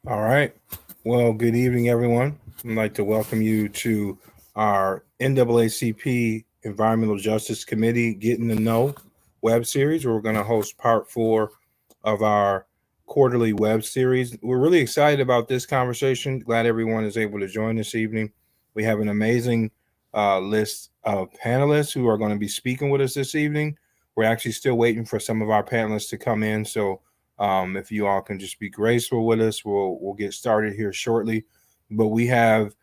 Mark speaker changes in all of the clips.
Speaker 1: All right. Well, good evening, everyone. I'd like to welcome you to our NAACP Environmental Justice Committee Getting to Know web series, where we're going to host part 4 of our quarterly web series. We're really excited about this conversation. Glad everyone is able to join this evening. We have an amazing list of panelists who are going to be speaking with us this evening. We're actually still waiting for some of our panelists to come in, so if you all can just be graceful with us, we'll get started here shortly. But we have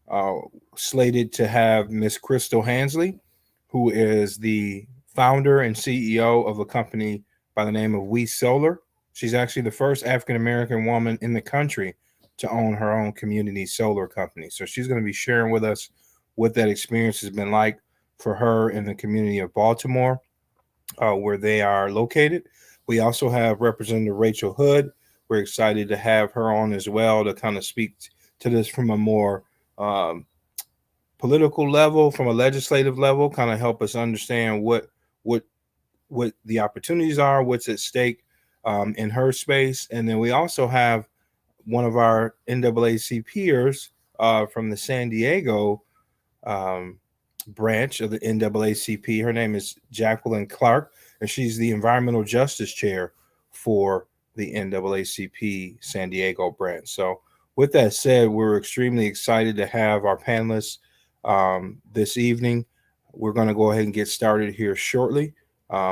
Speaker 1: uh, slated to have Miss Crystal Hansley, who is the founder and CEO of a company by the name of We Solar. She's actually the first African American woman in the country to own her own community solar company. So she's going to be sharing with us what that experience has been like for her in the community of Baltimore, where they are located. We also have Representative Rachel Hood. We're excited to have her on as well to kind of speak to this from a more um, political level, from a legislative level, kind of help us understand what what the opportunities are, what's at stake in her space, and then we also have one of our NAACP peers from the San Diego um, branch of the NAACP. Her name is Jacqueline Clark, and she's the Environmental Justice Chair for the NAACP San Diego branch. So, with that said, we're extremely excited to have our panelists this evening. We're going to go ahead and get started here shortly.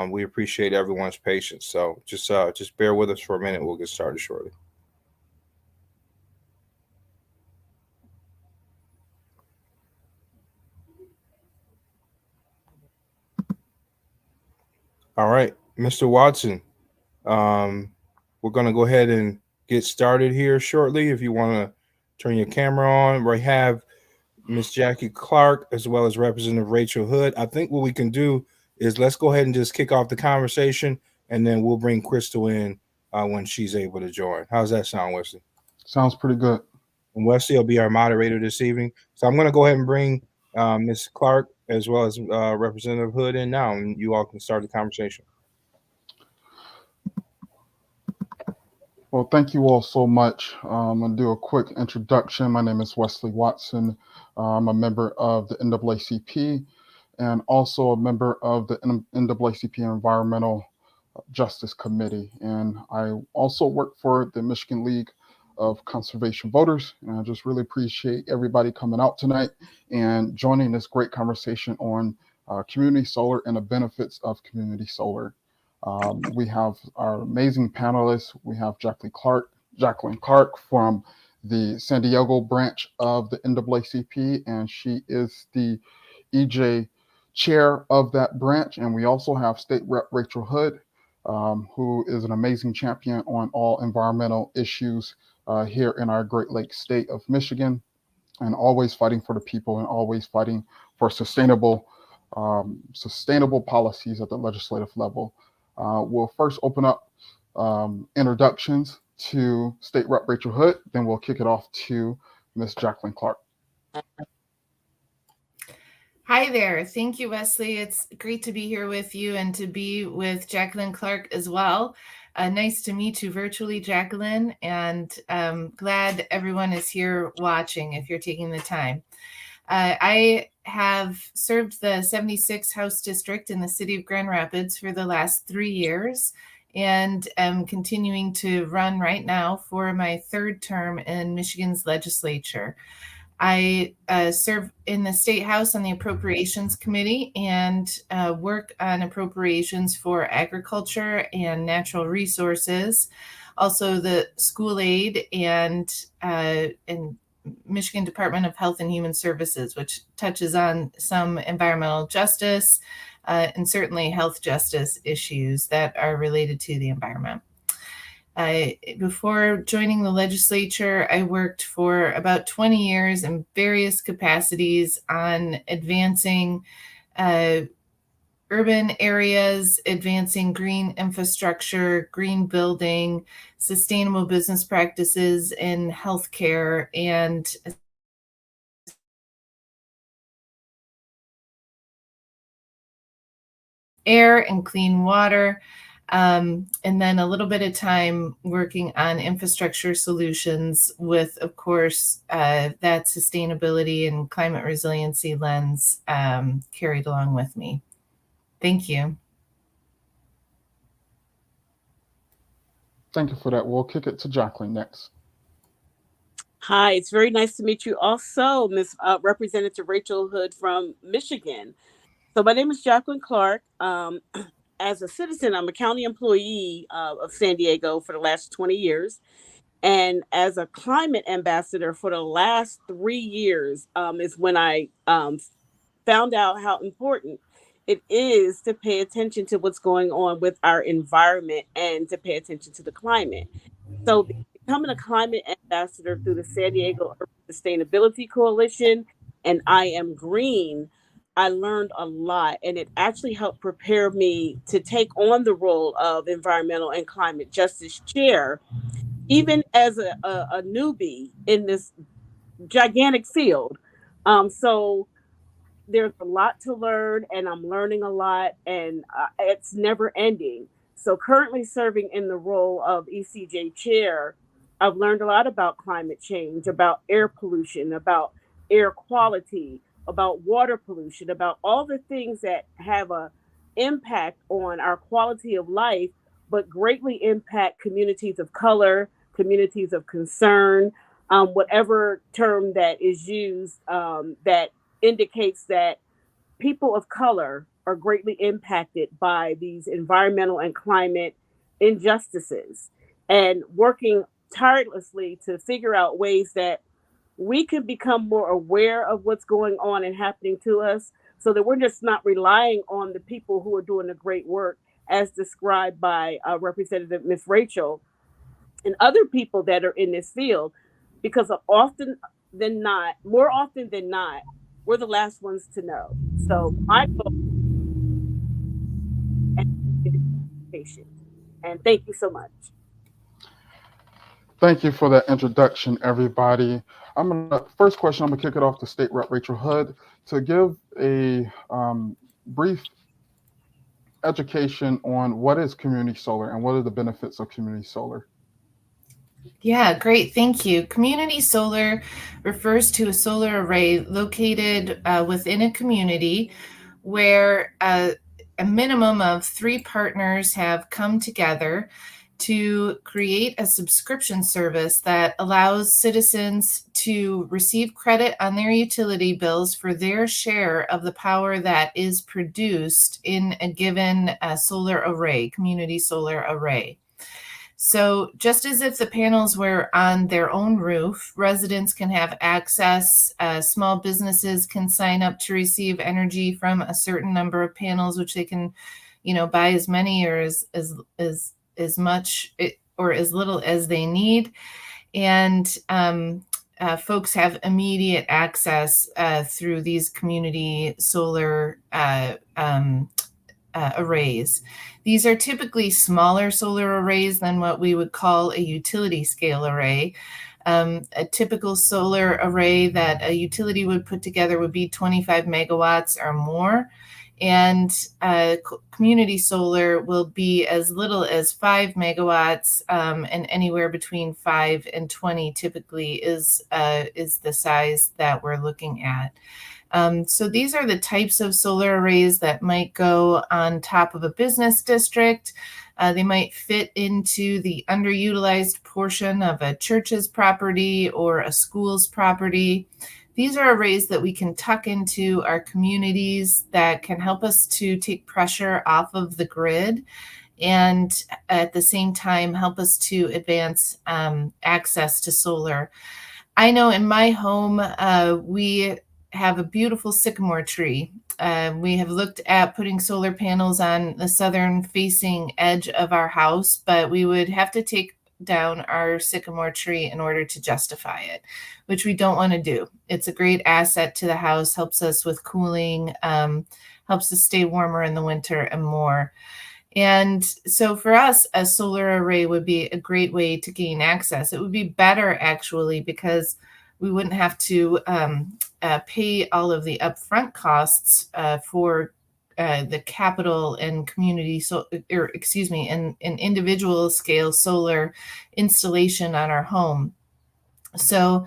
Speaker 1: We appreciate everyone's patience. So, just bear with us for a minute. We'll get started shortly. All right, Mr. Watson. Um, we're going to go ahead and get started here shortly. If you want to turn your camera on, we have Miss Jackie Clark as well as Representative Rachel Hood. I think what we can do is let's go ahead and just kick off the conversation, and then we'll bring Crystal in when she's able to join. How's that sound, Wesley?
Speaker 2: Sounds pretty good.
Speaker 1: And Wesley will be our moderator this evening. So I'm going to go ahead and bring Miss Clark as well as Representative Hood in now, and you all can start the conversation.
Speaker 2: Well, thank you all so much. I'm going to do a quick introduction. My name is Wesley Watson. I'm a member of the NAACP and also a member of the NAACP Environmental Justice Committee. And I also work for the Michigan League of Conservation Voters. And I just really appreciate everybody coming out tonight and joining this great conversation on community solar and the benefits of community solar. We have our amazing panelists. We have Jacqueline Clark from the San Diego branch of the NAACP, and she is the EJ chair of that branch. And we also have State Rep Rachel Hood, who is an amazing champion on all environmental issues here in our Great Lakes state of Michigan, and always fighting for the people and always fighting for sustainable policies at the legislative level. We'll first open up introductions to State Rep Rachel Hood, then we'll kick it off to Ms. Jacqueline Clark.
Speaker 3: Hi there. Thank you, Wesley. It's great to be here with you and to be with Jacqueline Clark as well. Nice to meet you virtually, Jacqueline, and glad everyone is here watching if you're taking the time. I have served the 76th House District in the city of Grand Rapids for the last 3 years and am continuing to run right now for my third term in Michigan's legislature. I serve in the State House on the Appropriations Committee and work on appropriations for agriculture and natural resources, also the school aid and Michigan Department of Health and Human Services, which touches on some environmental justice and certainly health justice issues that are related to the environment. Before joining the legislature, I worked for about 20 years in various capacities on advancing urban areas, advancing green infrastructure, green building, sustainable business practices in healthcare, and air and clean water. And then a little bit of time working on infrastructure solutions with, of course, that sustainability and climate resiliency lens carried along with me. Thank you.
Speaker 2: Thank you for that. We'll kick it to Jacqueline next.
Speaker 4: Hi, it's very nice to meet you also, Ms. Representative Rachel Hood from Michigan. So my name is Jacqueline Clark. As a citizen, I'm a county employee of San Diego for the last 20 years. And as a climate ambassador for the last 3 years is when I found out how important it is to pay attention to what's going on with our environment and to pay attention to the climate. So becoming a climate ambassador through the San Diego Urban Sustainability Coalition and I Am Green, I learned a lot, and it actually helped prepare me to take on the role of environmental and climate justice chair, even as a newbie in this gigantic field. So there's a lot to learn, and I'm learning a lot, and it's never ending. So currently serving in the role of ECJ chair, I've learned a lot about climate change, about air pollution, about air quality, about water pollution, about all the things that have a impact on our quality of life, but greatly impact communities of color, communities of concern, whatever term that is used that indicates that people of color are greatly impacted by these environmental and climate injustices, and working tirelessly to figure out ways that we can become more aware of what's going on and happening to us, so that we're just not relying on the people who are doing the great work as described by Representative Ms. Rachel and other people that are in this field, because more often than not, we're the last ones to know. So my goal is education. And thank you so much.
Speaker 2: Thank you for that introduction, everybody. First question, I'm gonna kick it off to State Rep Rachel Hood to give a brief education on what is community solar and what are the benefits of community solar.
Speaker 3: Yeah, great. Thank you. Community solar refers to a solar array located within a community where a minimum of 3 partners have come together to create a subscription service that allows citizens to receive credit on their utility bills for their share of the power that is produced in a given solar array, community solar array. So just as if the panels were on their own roof, residents can have access, small businesses can sign up to receive energy from a certain number of panels, which they can, buy as many or as much or as little as they need. And folks have immediate access through these community solar arrays. These are typically smaller solar arrays than what we would call a utility scale array. A typical solar array that a utility would put together would be 25 megawatts or more. And community solar will be as little as 5 megawatts, and anywhere between 5 and 20 typically is the size that we're looking at. So these are the types of solar arrays that might go on top of a business district. They might fit into the underutilized portion of a church's property or a school's property. These are arrays that we can tuck into our communities that can help us to take pressure off of the grid and at the same time help us to advance access to solar. I know in my home, we have a beautiful sycamore tree. We have looked at putting solar panels on the southern facing edge of our house, but we would have to take down our sycamore tree in order to justify it, which we don't want to do. It's a great asset to the house, helps us with cooling, helps us stay warmer in the winter and more. And so for us, a solar array would be a great way to gain access. It would be better actually because we wouldn't have to pay all of the upfront costs for the capital and community, and individual scale solar installation on our home. So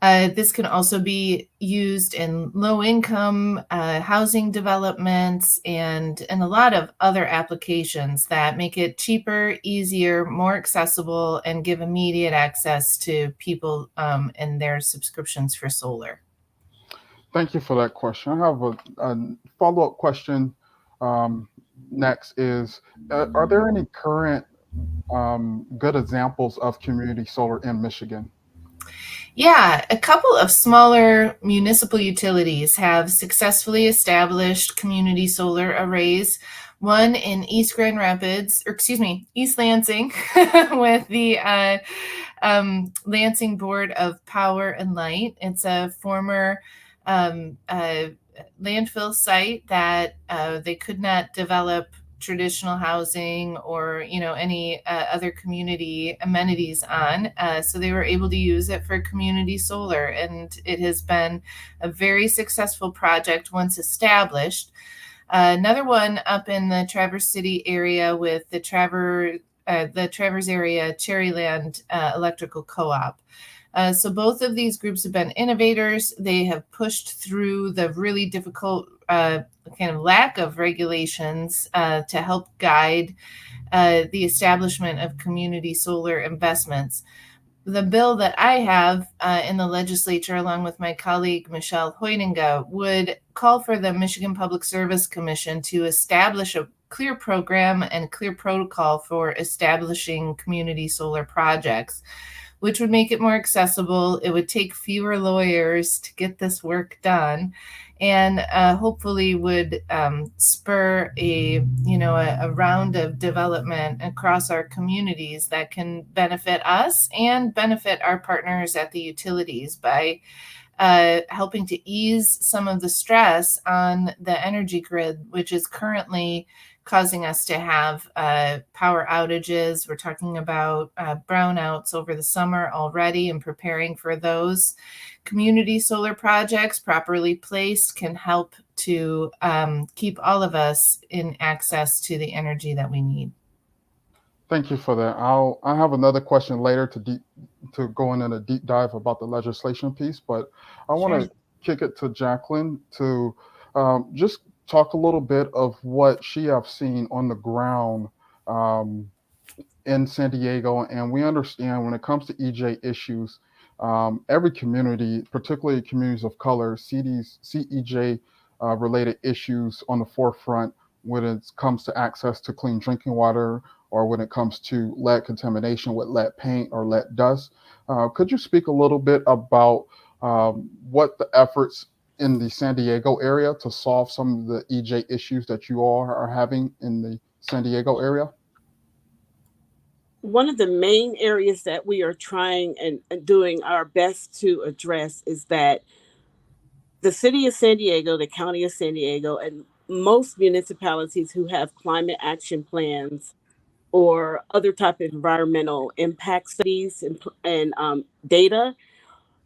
Speaker 3: this can also be used in low-income housing developments and a lot of other applications that make it cheaper, easier, more accessible, and give immediate access to people and their subscriptions for solar.
Speaker 2: Thank you for that question. I have a follow-up question. Next is, are there any current good examples of community solar in Michigan?
Speaker 3: Yeah, a couple of smaller municipal utilities have successfully established community solar arrays. One in East Grand Rapids, East Lansing, with the Lansing Board of Power and Light. It's a former landfill site that they could not develop traditional housing or any other community amenities on, so they were able to use it for community solar, and it has been a very successful project once established. Another one up in the Traverse City area with the Traverse area Cherryland Electrical Co-op. So both of these groups have been innovators. They have pushed through the really difficult kind of lack of regulations to help guide the establishment of community solar investments. The bill that I have in the legislature, along with my colleague Michelle Hoyninga, would call for the Michigan Public Service Commission to establish a clear program and clear protocol for establishing community solar projects, which would make it more accessible. It would take fewer lawyers to get this work done, and hopefully would spur a round of development across our communities that can benefit us and benefit our partners at the utilities by helping to ease some of the stress on the energy grid, which is currently causing us to have power outages. We're talking about brownouts over the summer already and preparing for those. Community solar projects properly placed can help to keep all of us in access to the energy that we need.
Speaker 2: Thank you for that. I have another question later to go in a deep dive about the legislation piece, but I want to kick it to Jacqueline to just talk a little bit of what she has seen on the ground in San Diego. And we understand when it comes to EJ issues, every community, particularly communities of color, see EJ related issues on the forefront when it comes to access to clean drinking water, or when it comes to lead contamination with lead paint or lead dust. Could you speak a little bit about what the efforts in the San Diego area to solve some of the EJ issues that you all are having in the San Diego area?
Speaker 4: One of the main areas that we are trying and doing our best to address is that the city of San Diego, the county of San Diego, and most municipalities who have climate action plans or other type of environmental impact studies and data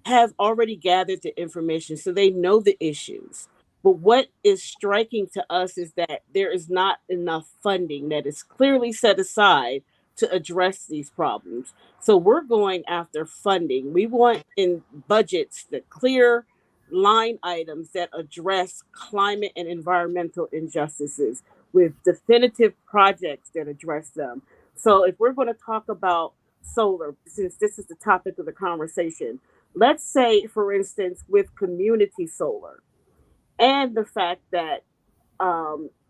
Speaker 4: have already gathered the information, so they know the issues. But what is striking to us is that there is not enough funding that is clearly set aside to address these problems. So we're going after funding. We want in budgets the clear line items that address climate and environmental injustices with definitive projects that address them. So if we're going to talk about solar, since this is the topic of the conversation, let's say, for instance, with community solar and the fact that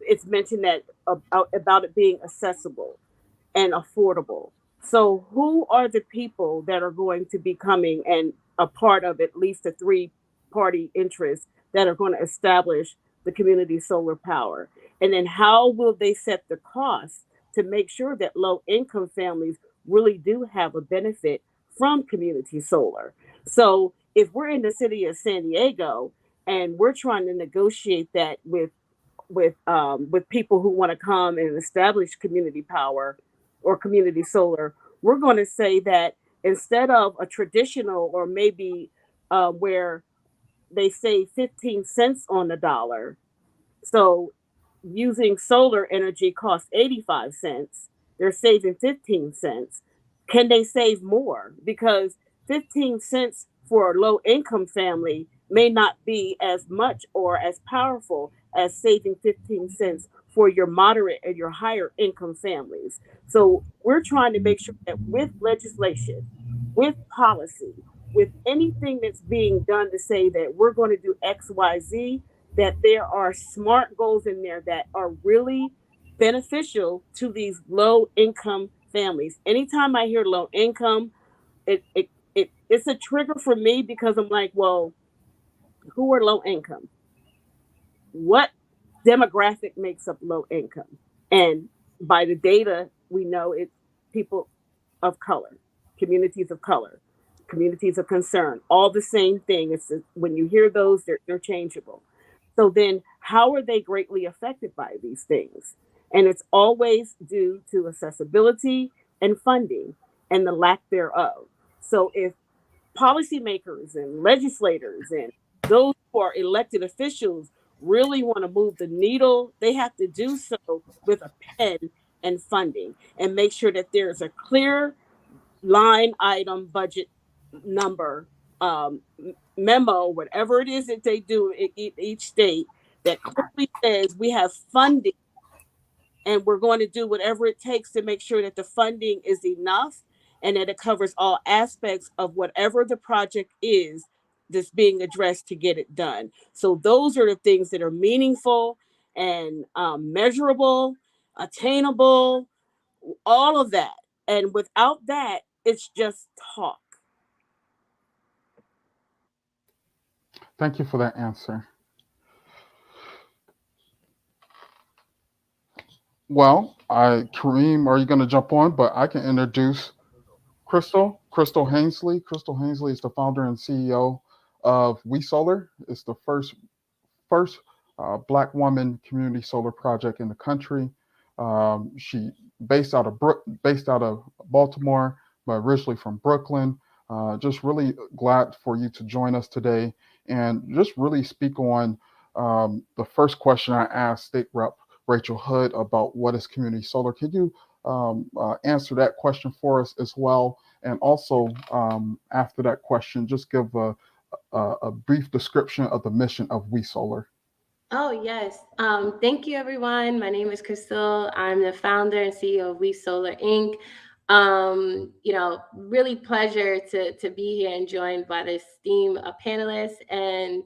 Speaker 4: it's mentioned that about it being accessible and affordable. So who are the people that are going to be coming and a part of at least a three-party interest that are going to establish the community solar power? And then how will they set the cost to make sure that low-income families really do have a benefit from community solar? So if we're in the city of San Diego and we're trying to negotiate that with people who want to come and establish community power or community solar, we're going to say that instead of a traditional or maybe where they say 15 cents on the dollar, so using solar energy costs 85 cents, they're saving 15 cents. Can they save more? Because 15 cents for a low income family may not be as much or as powerful as saving 15 cents for your moderate and your higher income families. So we're trying to make sure that with legislation, with policy, with anything that's being done to say that we're going to do X, Y, Z, that there are smart goals in there that are really beneficial to these low income families. Anytime I hear low income, it's a trigger for me because I'm like, well, who are low income? What demographic makes up low income? And by the data, we know it's people of color, communities of color, communities of concern, all the same thing. When you hear those, they're interchangeable. So then how are they greatly affected by these things? And it's always due to accessibility and funding and the lack thereof. So if policymakers and legislators and those who are elected officials really want to move the needle, they have to do so with a pen and funding and make sure that there's a clear line item budget number, memo, whatever it is that they do in each state that clearly says we have funding and we're going to do whatever it takes to make sure that the funding is enough and that it covers all aspects of whatever the project is that's being addressed to get it done. So those are the things that are meaningful and measurable, attainable, all of that. And without that, it's just talk.
Speaker 2: Thank you for that answer. Well, Kareem, are you going to jump on? But I can introduce Crystal Hainsley. Crystal Hainsley is the founder and CEO of We Solar. It's the first Black woman community solar project in the country. She based out of Baltimore, but originally from Brooklyn. Just really glad for you to join us today and just really speak on the first question I asked State Rep Rachel Hood about what is community solar. Can you answer that question for us as well? And also, after that question, just give a brief description of the mission of We Solar.
Speaker 5: Oh, yes. Thank you, everyone. My name is Crystal. I'm the founder and CEO of We Solar Inc. Really pleasure to be here and joined by the esteemed panelists. And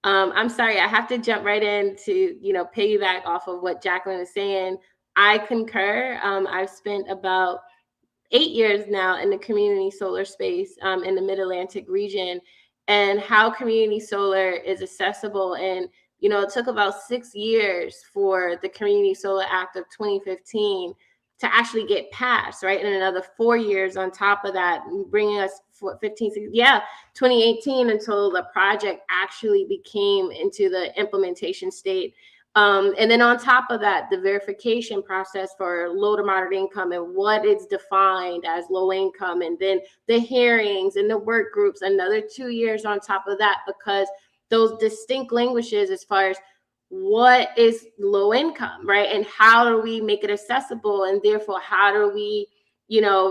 Speaker 5: I'm sorry, I have to jump right in to, piggyback off of what Jacqueline was saying. I concur. I've spent about 8 years now in the community solar space in the Mid-Atlantic region, and how community solar is accessible. And it took about 6 years for the Community Solar Act of 2015 to actually get passed, right? And another 4 years on top of that, bringing us 2018 until the project actually became into the implementation state. And then on top of that, the verification process for low to moderate income and what is defined as low income, and then the hearings and the work groups, another 2 years on top of that, because those distinct languages as far as what is low income, right? And how do we make it accessible? And therefore, how do we,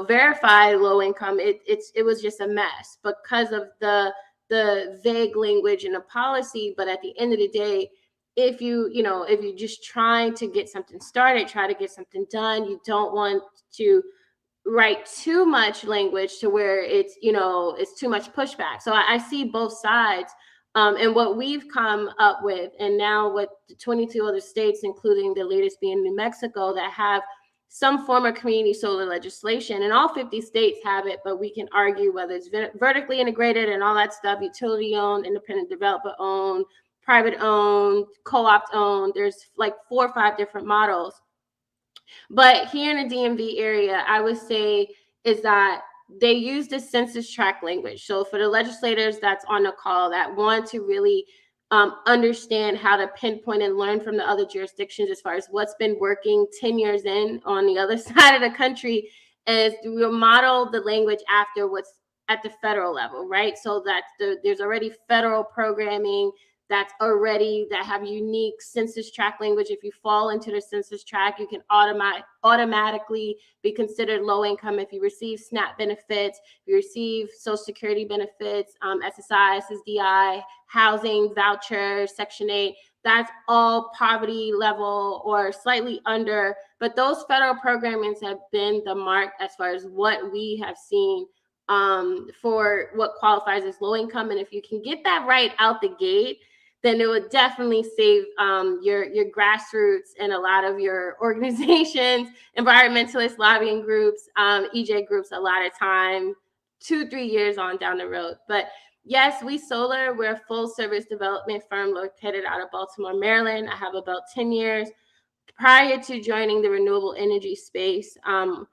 Speaker 5: verify low income? It was just a mess because of the vague language and the policy. But at the end of the day, if you're just trying to get something started, try to get something done, you don't want to write too much language to where it's too much pushback. So I see both sides. And what we've come up with, and now with the 22 other states, including the latest being New Mexico, that have some form of community solar legislation, and all 50 states have it, but we can argue whether it's vertically integrated and all that stuff, utility owned, independent developer owned, private owned, co-op owned. There's like 4 or 5 different models. But here in the DMV area, I would say is that they use the census tract language. So for the legislators that's on the call that want to really understand how to pinpoint and learn from the other jurisdictions as far as what's been working 10 years in on the other side of the country, is we'll model the language after what's at the federal level, right? So that there's already federal programming that have unique census tract language. If you fall into the census tract, you can automatically be considered low income if you receive SNAP benefits, if you receive Social Security benefits, SSI, SSDI, housing, vouchers, Section 8. That's all poverty level or slightly under. But those federal programs have been the mark as far as what we have seen for what qualifies as low income. And if you can get that right out the gate, then it would definitely save your grassroots and a lot of your organizations, environmentalist lobbying groups, EJ groups, a lot of time, 2-3 years on down the road. But yes, We Solar, we're a full service development firm located out of Baltimore, Maryland. I have about 10 years prior to joining the renewable energy space on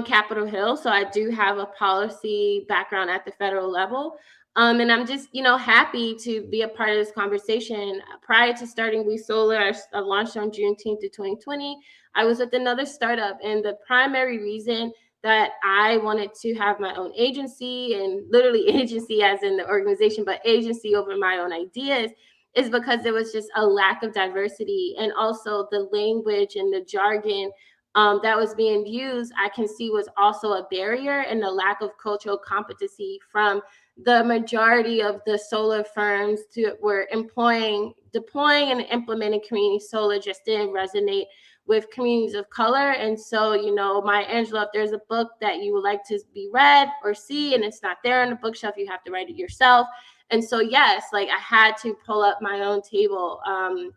Speaker 5: Capitol Hill. So I do have a policy background at the federal level. And I'm just, happy to be a part of this conversation. Prior to starting We Solar, I launched on Juneteenth of 2020. I was with another startup, and the primary reason that I wanted to have my own agency, and literally agency as in the organization, but agency over my own ideas, is because there was just a lack of diversity, and also the language and the jargon that was being used, I can see was also a barrier, and the lack of cultural competency from the majority of the solar firms were deploying and implementing community solar just didn't resonate with communities of color. And so, Maya Angelou, if there's a book that you would like to be read or see and it's not there on the bookshelf, you have to write it yourself. And so, yes, I had to pull up my own table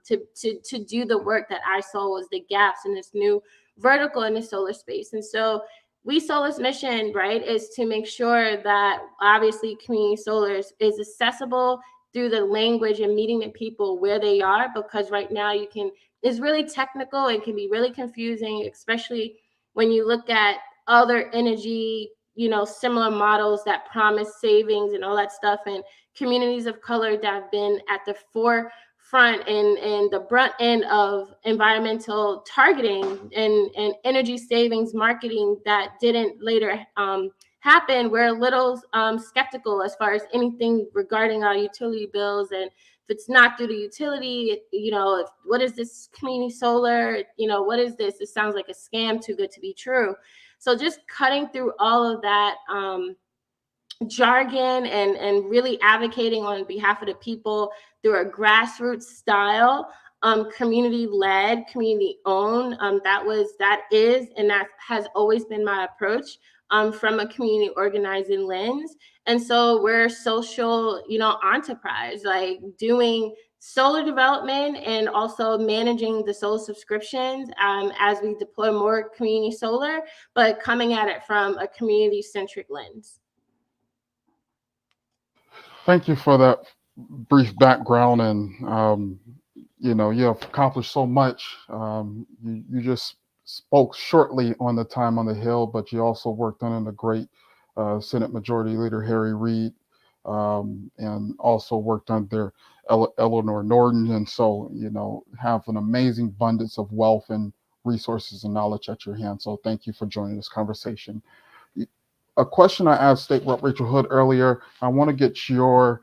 Speaker 5: to do the work that I saw was the gaps in this new vertical in the solar space. And so We Solar's mission, right, is to make sure that obviously community solar is accessible through the language and meeting the people where they are, because right now it's really technical. It can be really confusing, especially when you look at other energy, similar models that promise savings and all that stuff, and communities of color that have been at the forefront and the brunt end of environmental targeting and energy savings marketing that didn't later happen. We're a little skeptical as far as anything regarding our utility bills, and if it's not through the utility, what is this community solar? What is this? It sounds like a scam, too good to be true. So just cutting through all of that jargon and really advocating on behalf of the people through a grassroots style, community-led, community-owned. That is, and that has always been my approach from a community organizing lens. And so we're social, enterprise, doing solar development and also managing the solar subscriptions as we deploy more community solar, but coming at it from a community-centric lens.
Speaker 2: Thank you for that brief background, and you have accomplished so much. You just spoke shortly on the time on the Hill, but you also worked under the great Senate Majority Leader Harry Reid, and also worked under Eleanor Norton, and so have an amazing abundance of wealth and resources and knowledge at your hand. So thank you for joining this conversation. A question I asked State Rep Rachel Hood earlier, I want to get your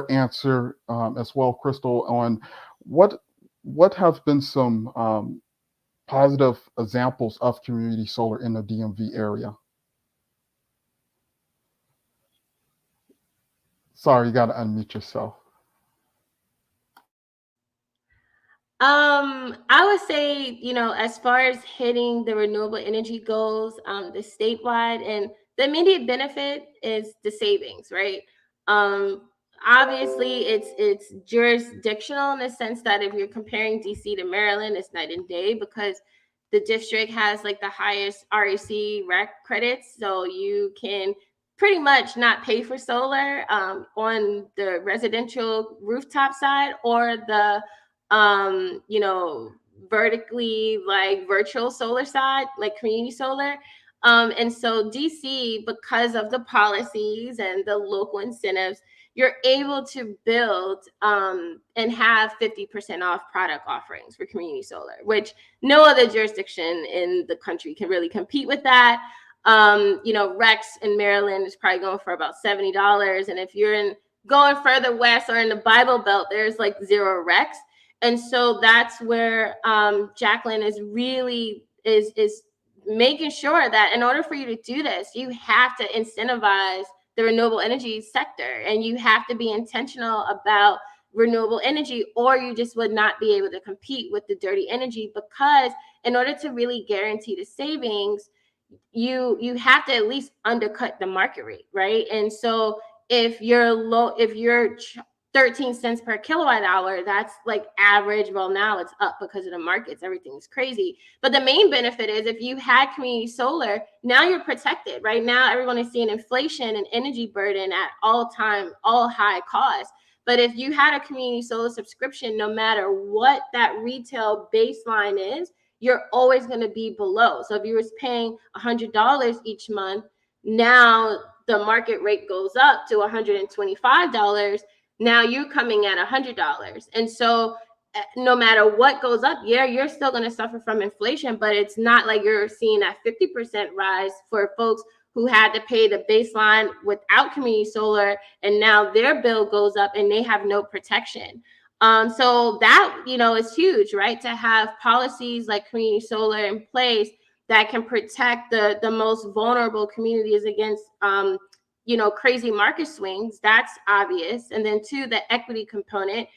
Speaker 2: answer as well, Crystal, on what have been some positive examples of community solar in the DMV area. Sorry, you got to unmute yourself.
Speaker 5: I would say, as far as hitting the renewable energy goals, the statewide, and the immediate benefit is the savings, right? Obviously, it's jurisdictional in the sense that if you're comparing DC to Maryland, it's night and day, because the district has the highest REC credits, so you can pretty much not pay for solar on the residential rooftop side or the vertically virtual solar side, community solar. And so DC, because of the policies and the local incentives, you're able to build and have 50% off product offerings for community solar, which no other jurisdiction in the country can really compete with that. Rex in Maryland is probably going for about $70. And if you're in going further west or in the Bible Belt, there's like zero RECs. And so that's where Jacqueline is really is making sure that in order for you to do this, you have to incentivize the renewable energy sector, and you have to be intentional about renewable energy, or you just would not be able to compete with the dirty energy. Because in order to really guarantee the savings, you have to at least undercut the market rate, right? And so if you're 13 cents per kilowatt hour, that's like average. Well, now it's up because of the markets, everything's crazy. But the main benefit is if you had community solar, now you're protected. Right now, everyone is seeing inflation and energy burden at all high costs. But if you had a community solar subscription, no matter what that retail baseline is, you're always going to be below. So if you was paying $100 each month, now the market rate goes up to $125. Now you're coming at $100. And so no matter what goes up, you're still going to suffer from inflation, but it's not like you're seeing that 50% rise for folks who had to pay the baseline without community solar, and now their bill goes up and they have no protection. So that, is huge, right? To have policies like community solar in place that can protect the most vulnerable communities against, crazy market swings. That's obvious. And then two, the equity component,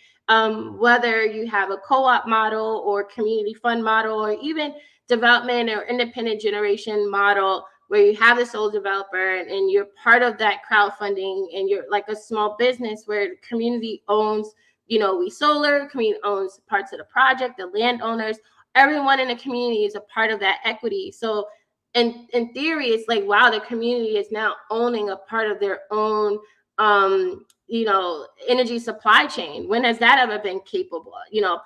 Speaker 5: whether you have a co-op model or community fund model, or even development or independent generation model, where you have the solar developer and you're part of that crowdfunding, and you're like a small business where the community owns, We Solar, community owns parts of the project, the landowners, everyone in the community is a part of that equity. So in theory, it's like, wow, the community is now owning a part of their own, energy supply chain. When has that ever been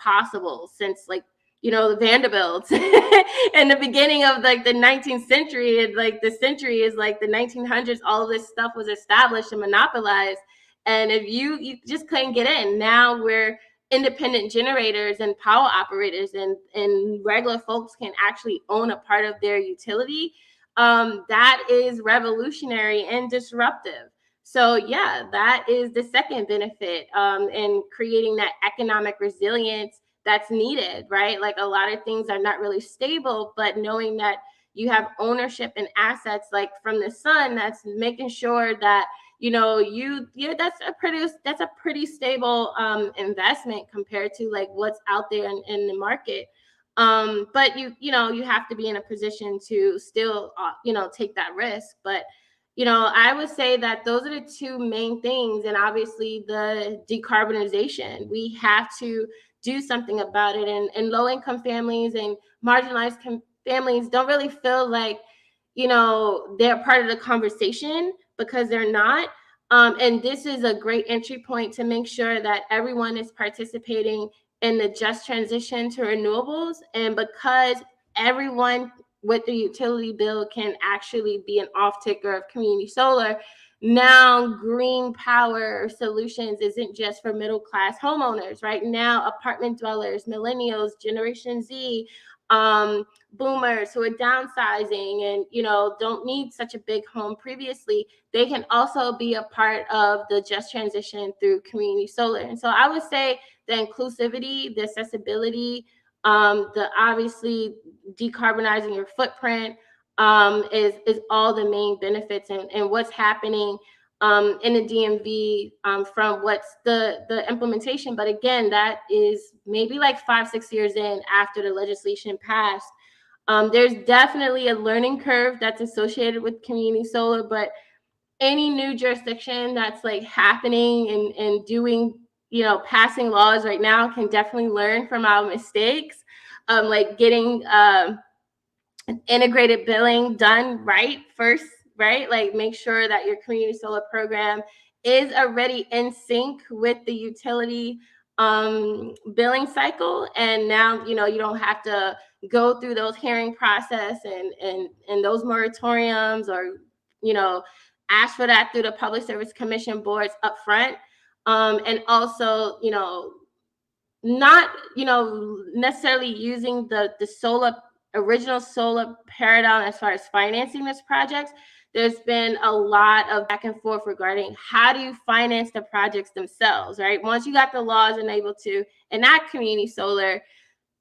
Speaker 5: possible since the Vanderbilts in the beginning of like the 19th century, and like the century is like the 1900s, all of this stuff was established and monopolized. And if you just couldn't get in, now we're independent generators and power operators, and regular folks can actually own a part of their utility. That is revolutionary and disruptive. So yeah, that is the second benefit in creating that economic resilience that's needed, right? Like a lot of things are not really stable, but knowing that you have ownership and assets like from the sun, that's making sure that that's a pretty stable investment compared to like what's out there in the market. But you have to be in a position to still take that risk. But I would say that those are the two main things. And obviously the decarbonization, we have to do something about it. And low-income families and marginalized families don't really feel like, they're part of the conversation, because they're not. And this is a great entry point to make sure that everyone is participating in the just transition to renewables. And because everyone with the utility bill can actually be an off-taker of community solar, now green power solutions isn't just for middle-class homeowners. Right now, apartment dwellers, millennials, Generation Z, boomers who are downsizing and don't need such a big home previously, they can also be a part of the just transition through community solar. And so I would say the inclusivity, the accessibility, the obviously decarbonizing your footprint is all the main benefits, and what's happening in the DMV from what's the implementation. But again, that is maybe like 5-6 years in after the legislation passed. There's definitely a learning curve that's associated with community solar, but any new jurisdiction that's like happening and doing, passing laws right now can definitely learn from our mistakes. Like getting integrated billing done right first, right? Like make sure that your community solar program is already in sync with the utility billing cycle. And now, you don't have to go through those hearing process and those moratoriums, or, ask for that through the Public Service Commission boards up front. And also, not, necessarily using the original solar paradigm as far as financing this project there's been a lot of back and forth regarding how do you finance the projects themselves, right? Once you got the laws and able to enact community solar,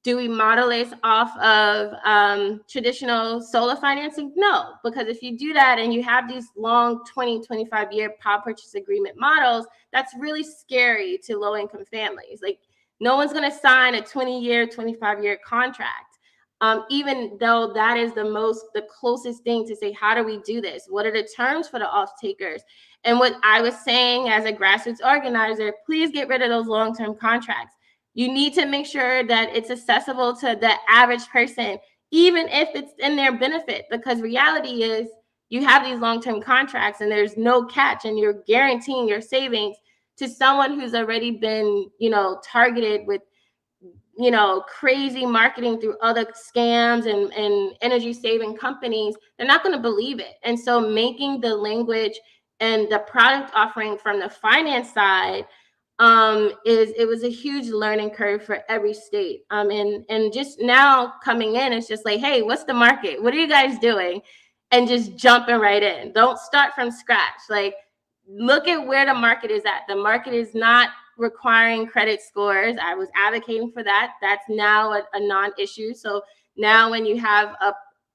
Speaker 5: do we model this off of traditional solar financing? No, because if you do that and you have these long 20, 25-year power purchase agreement models, that's really scary to low-income families. Like, no one's going to sign a 20-year, 25-year contract, even though that is the closest thing to say, how do we do this? What are the terms for the off-takers? And what I was saying as a grassroots organizer, please get rid of those long-term contracts. You need to make sure that it's accessible to the average person, even if it's in their benefit, because reality is you have these long-term contracts and there's no catch, and you're guaranteeing your savings to someone who's already been, targeted with, crazy marketing through other scams and energy saving companies. They're not going to believe it. And so making the language and the product offering from the finance side it was a huge learning curve for every state. And just now coming in, it's just like, hey, what's the market? What are you guys doing? And just jumping right in. Don't start from scratch. Like, look at where the market is at. The market is not requiring credit scores. I was advocating for that. That's now a non-issue. So now when you have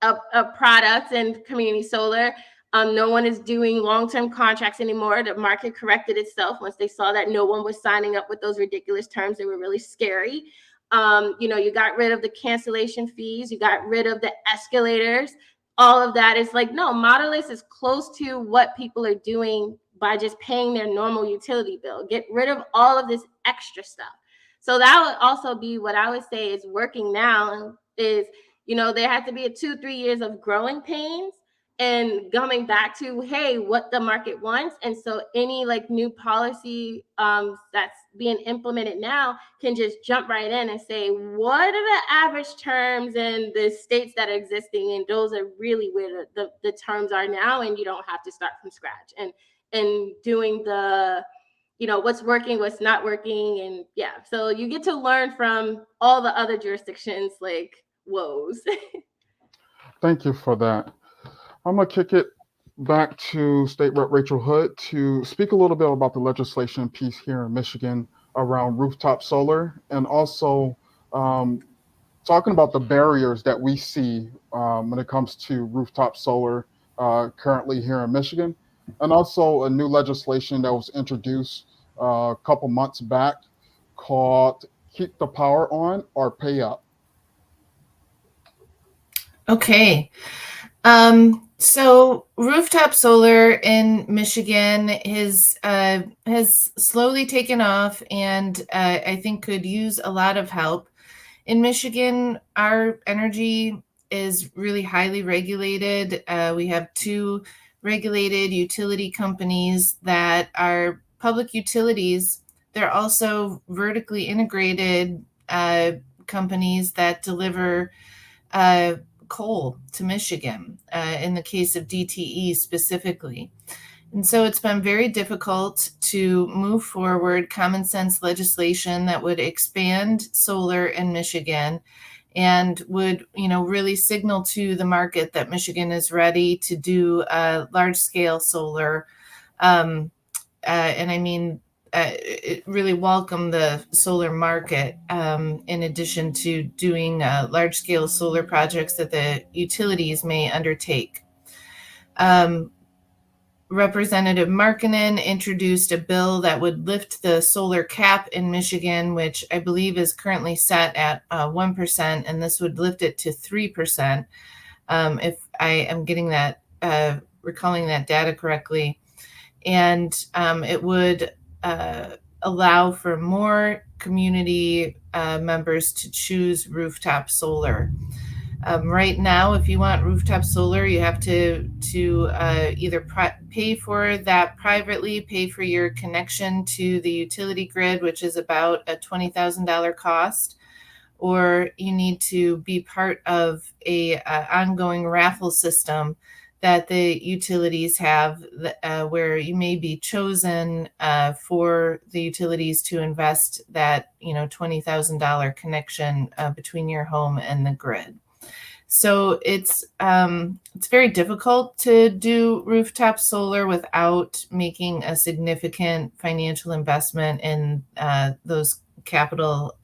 Speaker 5: a product in community solar, no one is doing long-term contracts anymore. The market corrected itself once they saw that no one was signing up with those ridiculous terms. They were really scary. You got rid of the cancellation fees. You got rid of the escalators. All of that is like, no, model this is close to what people are doing by just paying their normal utility bill. Get rid of all of this extra stuff. So that would also be what I would say is working now is, there had to be 2-3 years of growing pains and coming back to, hey, what the market wants. And so any new policy that's being implemented now can just jump right in and say, what are the average terms in the states that are existing? And those are really where the terms are now. And you don't have to start from scratch and doing the, what's working, what's not working. And yeah, so you get to learn from all the other jurisdictions woes.
Speaker 2: Thank you for that. I'm going to kick it back to State Rep Rachel Hood to speak a little bit about the legislation piece here in Michigan around rooftop solar, and also talking about the barriers that we see when it comes to rooftop solar currently here in Michigan, and also a new legislation that was introduced a couple months back called Keep the Power On or Pay Up.
Speaker 3: Okay. So rooftop solar in Michigan has slowly taken off, and I think could use a lot of help. In Michigan, our energy is really highly regulated. We have 2 regulated utility companies that are public utilities. They're also vertically integrated companies that deliver coal to Michigan, in the case of DTE specifically. And so it's been very difficult to move forward common sense legislation that would expand solar in Michigan and would, really signal to the market that Michigan is ready to do large scale solar. And I mean, really welcome the solar market, in addition to doing large-scale solar projects that the utilities may undertake. Representative Markkanen introduced a bill that would lift the solar cap in Michigan, which I believe is currently set at 1%, and this would lift it to 3%, if I am getting that, recalling that data correctly. And it would allow for more community members to choose rooftop solar. Right now, if you want rooftop solar, you have to either pay for that privately, pay for your connection to the utility grid, which is about a $20,000 cost, or you need to be part of a ongoing raffle system that the utilities have, where you may be chosen for the utilities to invest that $20,000 connection between your home and the grid. So it's very difficult to do rooftop solar without making a significant financial investment in those capital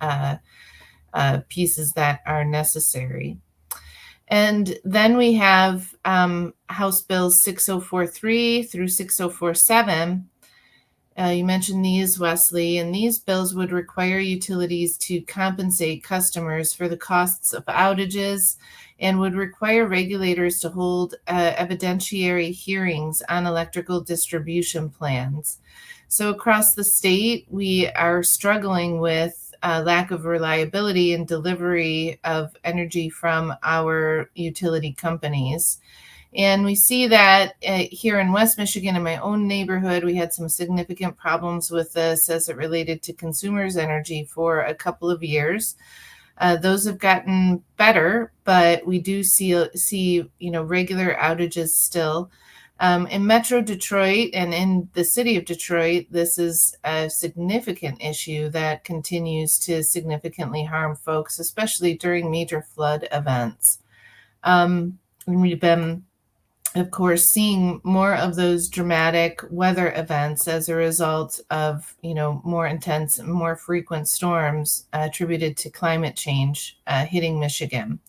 Speaker 3: pieces that are necessary. And then we have House Bills 6043 through 6047. You mentioned these, Wesley, and these bills would require utilities to compensate customers for the costs of outages and would require regulators to hold evidentiary hearings on electrical distribution plans. So across the state, we are struggling with lack of reliability and delivery of energy from our utility companies. And we see that here in West Michigan, in my own neighborhood, we had some significant problems with this as it related to consumers' energy for a couple of years. Those have gotten better, but we do see regular outages still. In Metro Detroit and in the city of Detroit, this is a significant issue that continues to significantly harm folks, especially during major flood events. We've been, of course, seeing more of those dramatic weather events as a result of, more intense, more frequent storms attributed to climate change hitting Michigan.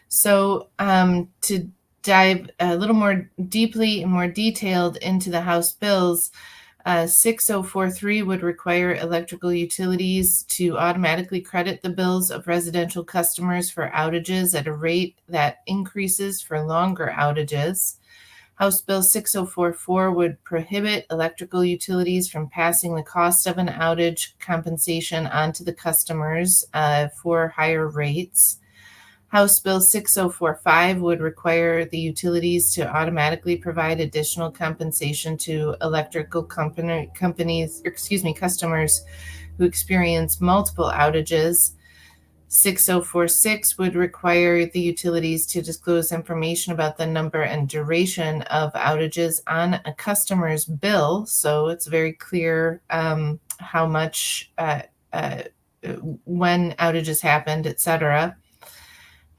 Speaker 3: So to dive a little more deeply and more detailed into the House bills, 6043 would require electrical utilities to automatically credit the bills of residential customers for outages at a rate that increases for longer outages. House Bill 6044 would prohibit electrical utilities from passing the cost of an outage compensation onto the customers for higher rates. House Bill 6045 would require the utilities to automatically provide additional compensation to electrical customers who experience multiple outages. 6046 would require the utilities to disclose information about the number and duration of outages on a customer's bill, so it's very clear how much, when outages happened, etc.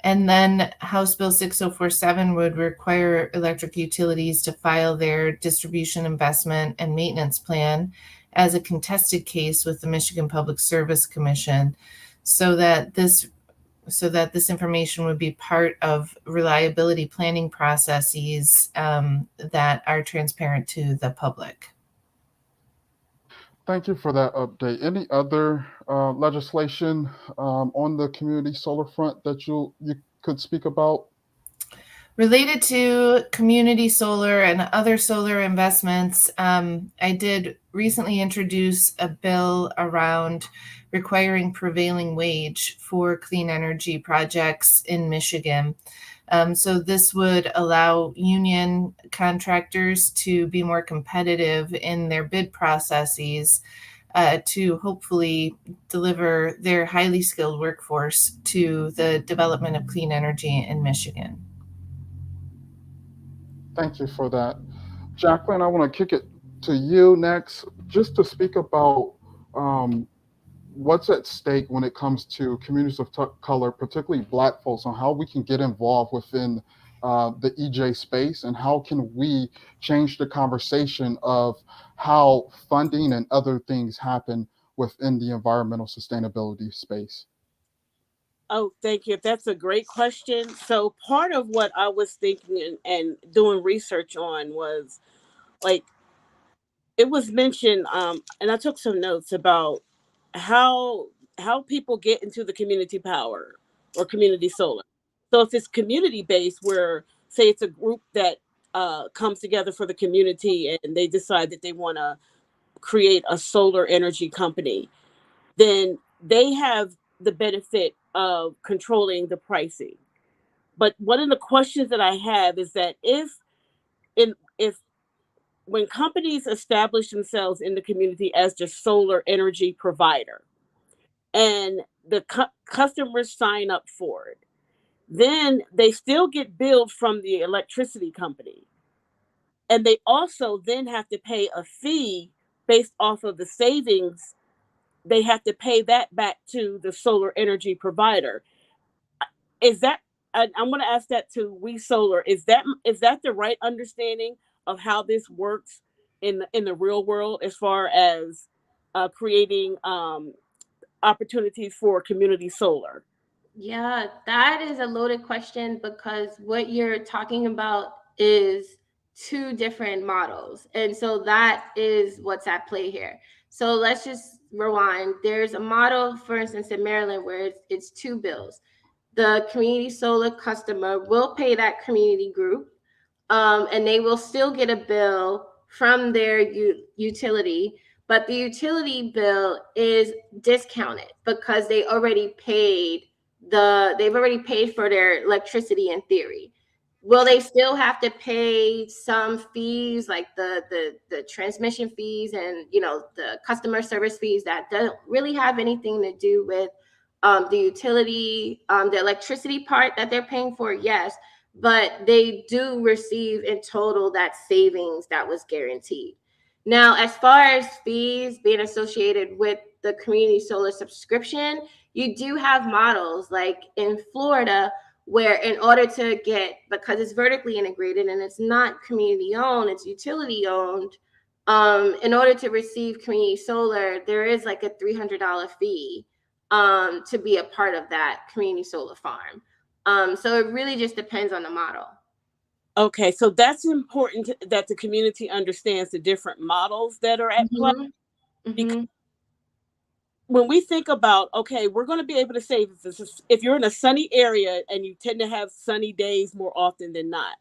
Speaker 3: And then House Bill 6047 would require electric utilities to file their distribution investment and maintenance plan as a contested case with the Michigan Public Service Commission, so that this information would be part of reliability planning processes that are transparent to the public.
Speaker 2: Thank you for that update. Any other legislation on the community solar front that you could speak about?
Speaker 3: Related to community solar and other solar investments, I did recently introduce a bill around requiring prevailing wage for clean energy projects in Michigan. So this would allow union contractors to be more competitive in their bid processes to hopefully deliver their highly skilled workforce to the development of clean energy in Michigan.
Speaker 2: Thank you for that. Jacqueline, I want to kick it to you next, just to speak about what's at stake when it comes to communities of color, particularly Black folks, on how we can get involved within the EJ space, and how can we change the conversation of how funding and other things happen within the environmental sustainability space.
Speaker 4: Oh, thank you. That's a great question. So part of what I was thinking and doing research on was, like, it was mentioned, and I took some notes about how people get into the community power or community solar. So if it's community based, where say it's a group that comes together for the community and they decide that they want to create a solar energy company, then they have the benefit of controlling the pricing. But one of the questions that I have is that if when companies establish themselves in the community as the solar energy provider and the customers sign up for it, then they still get billed from the electricity company. And they also then have to pay a fee based off of the savings. They have to pay that back to the solar energy provider. Is that I'm going to ask that to We Solar. Is that the right understanding of how this works in the real world, as far as creating opportunities for community solar?
Speaker 5: Yeah, that is a loaded question because what you're talking about is two different models. And so that is what's at play here. So let's just rewind. There's a model, for instance, in Maryland where it's two bills. The community solar customer will pay that community group, and they will still get a bill from their utility, but the utility bill is discounted because they've already paid for their electricity in theory. Will they still have to pay some fees, like the transmission fees and the customer service fees that don't really have anything to do with the utility, the electricity part that they're paying for? Yes, but they do receive in total that savings that was guaranteed. Now, as far as fees being associated with the community solar subscription, you do have models like in Florida where, in order to get, because it's vertically integrated and it's not community owned, it's utility owned, in order to receive community solar, there is like a $300 fee to be a part of that community solar farm. So it really just depends on the model.
Speaker 4: Okay, so that's important that the community understands the different models that are at play. Because when we think about, okay, we're going to be able to save, if you're in a sunny area and you tend to have sunny days more often than not,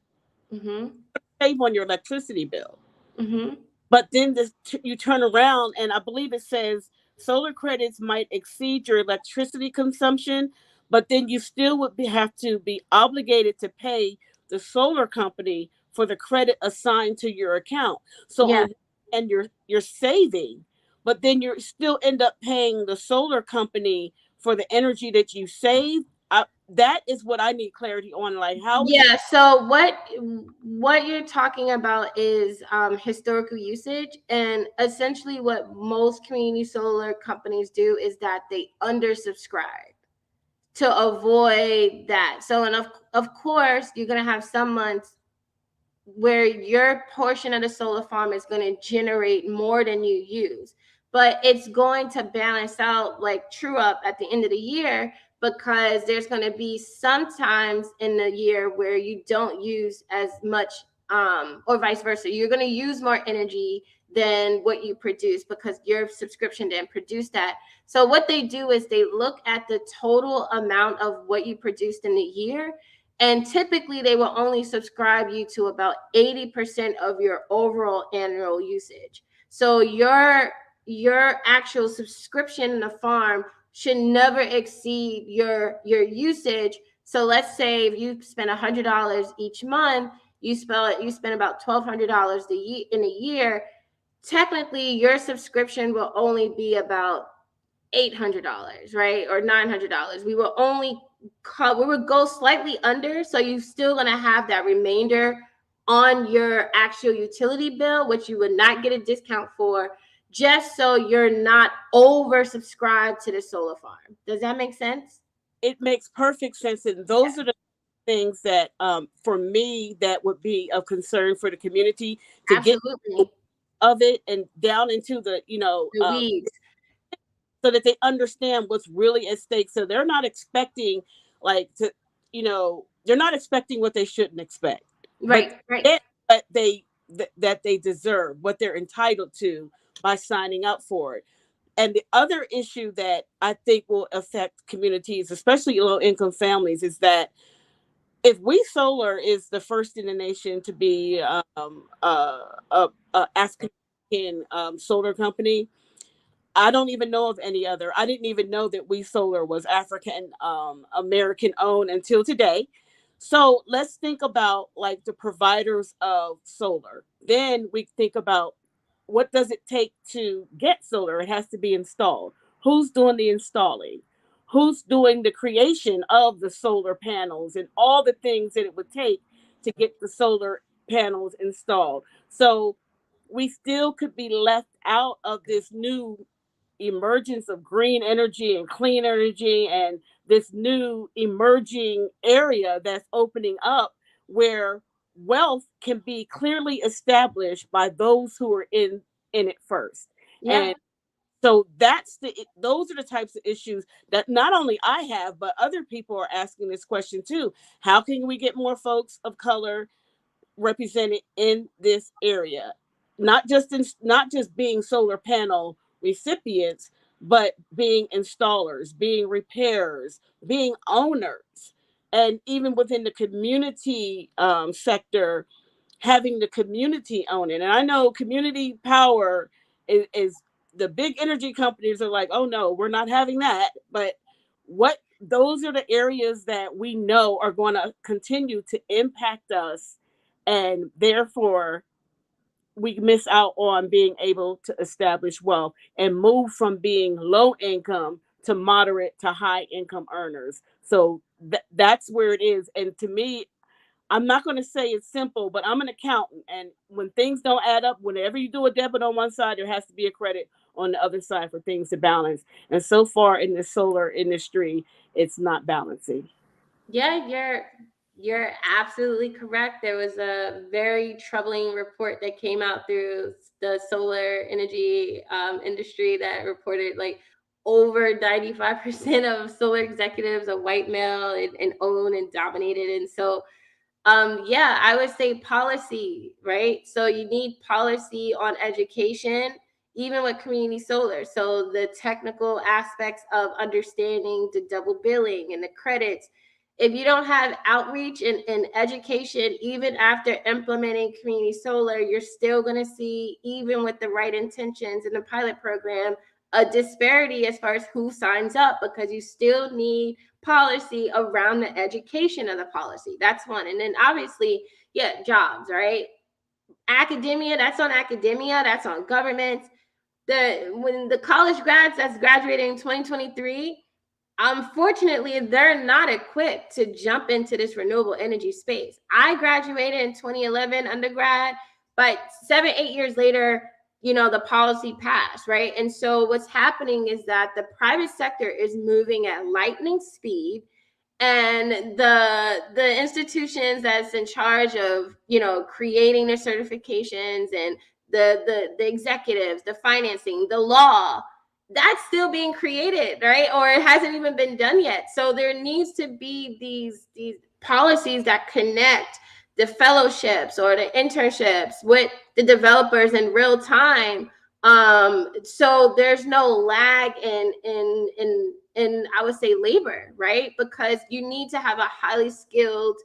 Speaker 4: save on your electricity bill. But then you turn around and I believe it says solar credits might exceed your electricity consumption, but then you still would have to be obligated to pay the solar company for the credit assigned to your account. So and you're saving, but then you still end up paying the solar company for the energy that you save. That is what I need clarity on. Like, how?
Speaker 5: So what you're talking about is historical usage, and essentially what most community solar companies do is that they undersubscribe to avoid that. So, and of course, you're going to have some months where your portion of the solar farm is going to generate more than you use, but it's going to balance out, like true up at the end of the year, because there's going to be some times in the year where you don't use as much, or vice versa. You're going to use more energy than what you produce because your subscription didn't produce that. So what they do is they look at the total amount of what you produced in the year, and typically they will only subscribe you to about 80% of your overall annual usage. So your actual subscription in the farm should never exceed your usage. So let's say if you spend $100 each month, you spend about $1,200 in a year. Technically, your subscription will only be about $800, right, or $900. We will go slightly under, so you're still going to have that remainder on your actual utility bill, which you would not get a discount for, just so you're not oversubscribed to the solar farm. Does that make sense?
Speaker 4: It makes perfect sense, and those are the things that, for me, that would be of concern for the community to get of it and down into the
Speaker 5: weeds,
Speaker 4: so that they understand what's really at stake. So they're not expecting they're not expecting what they shouldn't expect.
Speaker 5: Right.
Speaker 4: But that they deserve, what they're entitled to by signing up for it. And the other issue that I think will affect communities, especially low-income families, is that if We Solar is the first in the nation to be a African solar company, I don't even know of any other. I didn't even know that We Solar was African American owned until today. So let's think about like the providers of solar. Then we think about, what does it take to get solar? It has to be installed. Who's doing the installing? Who's doing the creation of the solar panels and all the things that it would take to get the solar panels installed? So we still could be left out of this new emergence of green energy and clean energy and this new emerging area that's opening up where wealth can be clearly established by those who are in it first.
Speaker 5: Yeah.
Speaker 4: And so those are the types of issues that not only I have, but other people are asking this question too. How can we get more folks of color represented in this area? Not just being solar panel recipients, but being installers, being repairers, being owners, and even within the community sector, having the community own it. And I know community power is the big energy companies are like, oh no, we're not having that. But those are the areas that we know are going to continue to impact us, and therefore we miss out on being able to establish wealth and move from being low income to moderate to high income earners. So that's where it is. And to me, I'm not going to say it's simple, but I'm an accountant. And when things don't add up, whenever you do a debit on one side, there has to be a credit on the other side for things to balance. And so far in the solar industry, it's not balancing.
Speaker 5: Yeah, you're absolutely correct. There was a very troubling report that came out through the solar energy industry that reported like over 95% of solar executives are white male and own and dominated. And so yeah, I would say policy, right? So you need policy on education, even with community solar. So the technical aspects of understanding the double billing and the credits. If you don't have outreach and education, even after implementing community solar, you're still going to see, even with the right intentions in the pilot program, a disparity as far as who signs up, because you still need policy around the education of the policy. That's one. And then obviously, yeah, jobs, right? Academia, that's on academia, that's on government. When the college grads that's graduating in 2023, unfortunately, they're not equipped to jump into this renewable energy space. I graduated in 2011 undergrad, but 7-8 years later, the policy passed, right? And so what's happening is that the private sector is moving at lightning speed, and the institutions that's in charge of creating their certifications and the executives, the financing, the law, that's still being created, right? Or it hasn't even been done yet. So there needs to be these policies that connect the fellowships or the internships with the developers in real time. So there's no lag in I would say labor, right? Because you need to have a highly skilled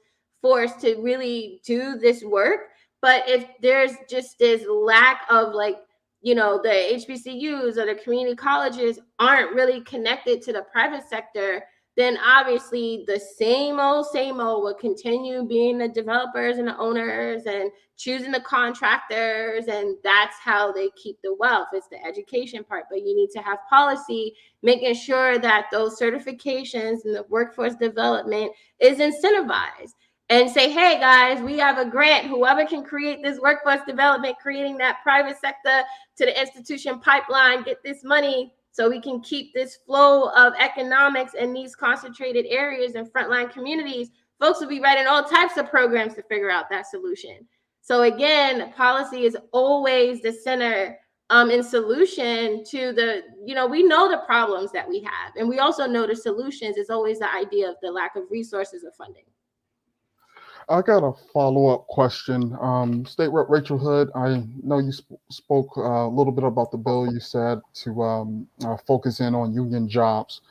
Speaker 5: force to really do this work. But if there's just this lack of the HBCUs or the community colleges aren't really connected to the private sector, then obviously the same old will continue being the developers and the owners and choosing the contractors, and that's how they keep the wealth. It's the education part, but you need to have policy making sure that those certifications and the workforce development is incentivized. And say, hey guys, we have a grant. Whoever can create this workforce development, creating that private sector to the institution pipeline, get this money so we can keep this flow of economics in these concentrated areas and frontline communities. Folks will be writing all types of programs to figure out that solution. So again, policy is always the center and solution to we know the problems that we have. And we also know the solutions is always the idea of the lack of resources or funding.
Speaker 2: I got a follow-up question. State Rep Rachel Hood, I know you spoke a little bit about the bill. You said to focus in on union jobs.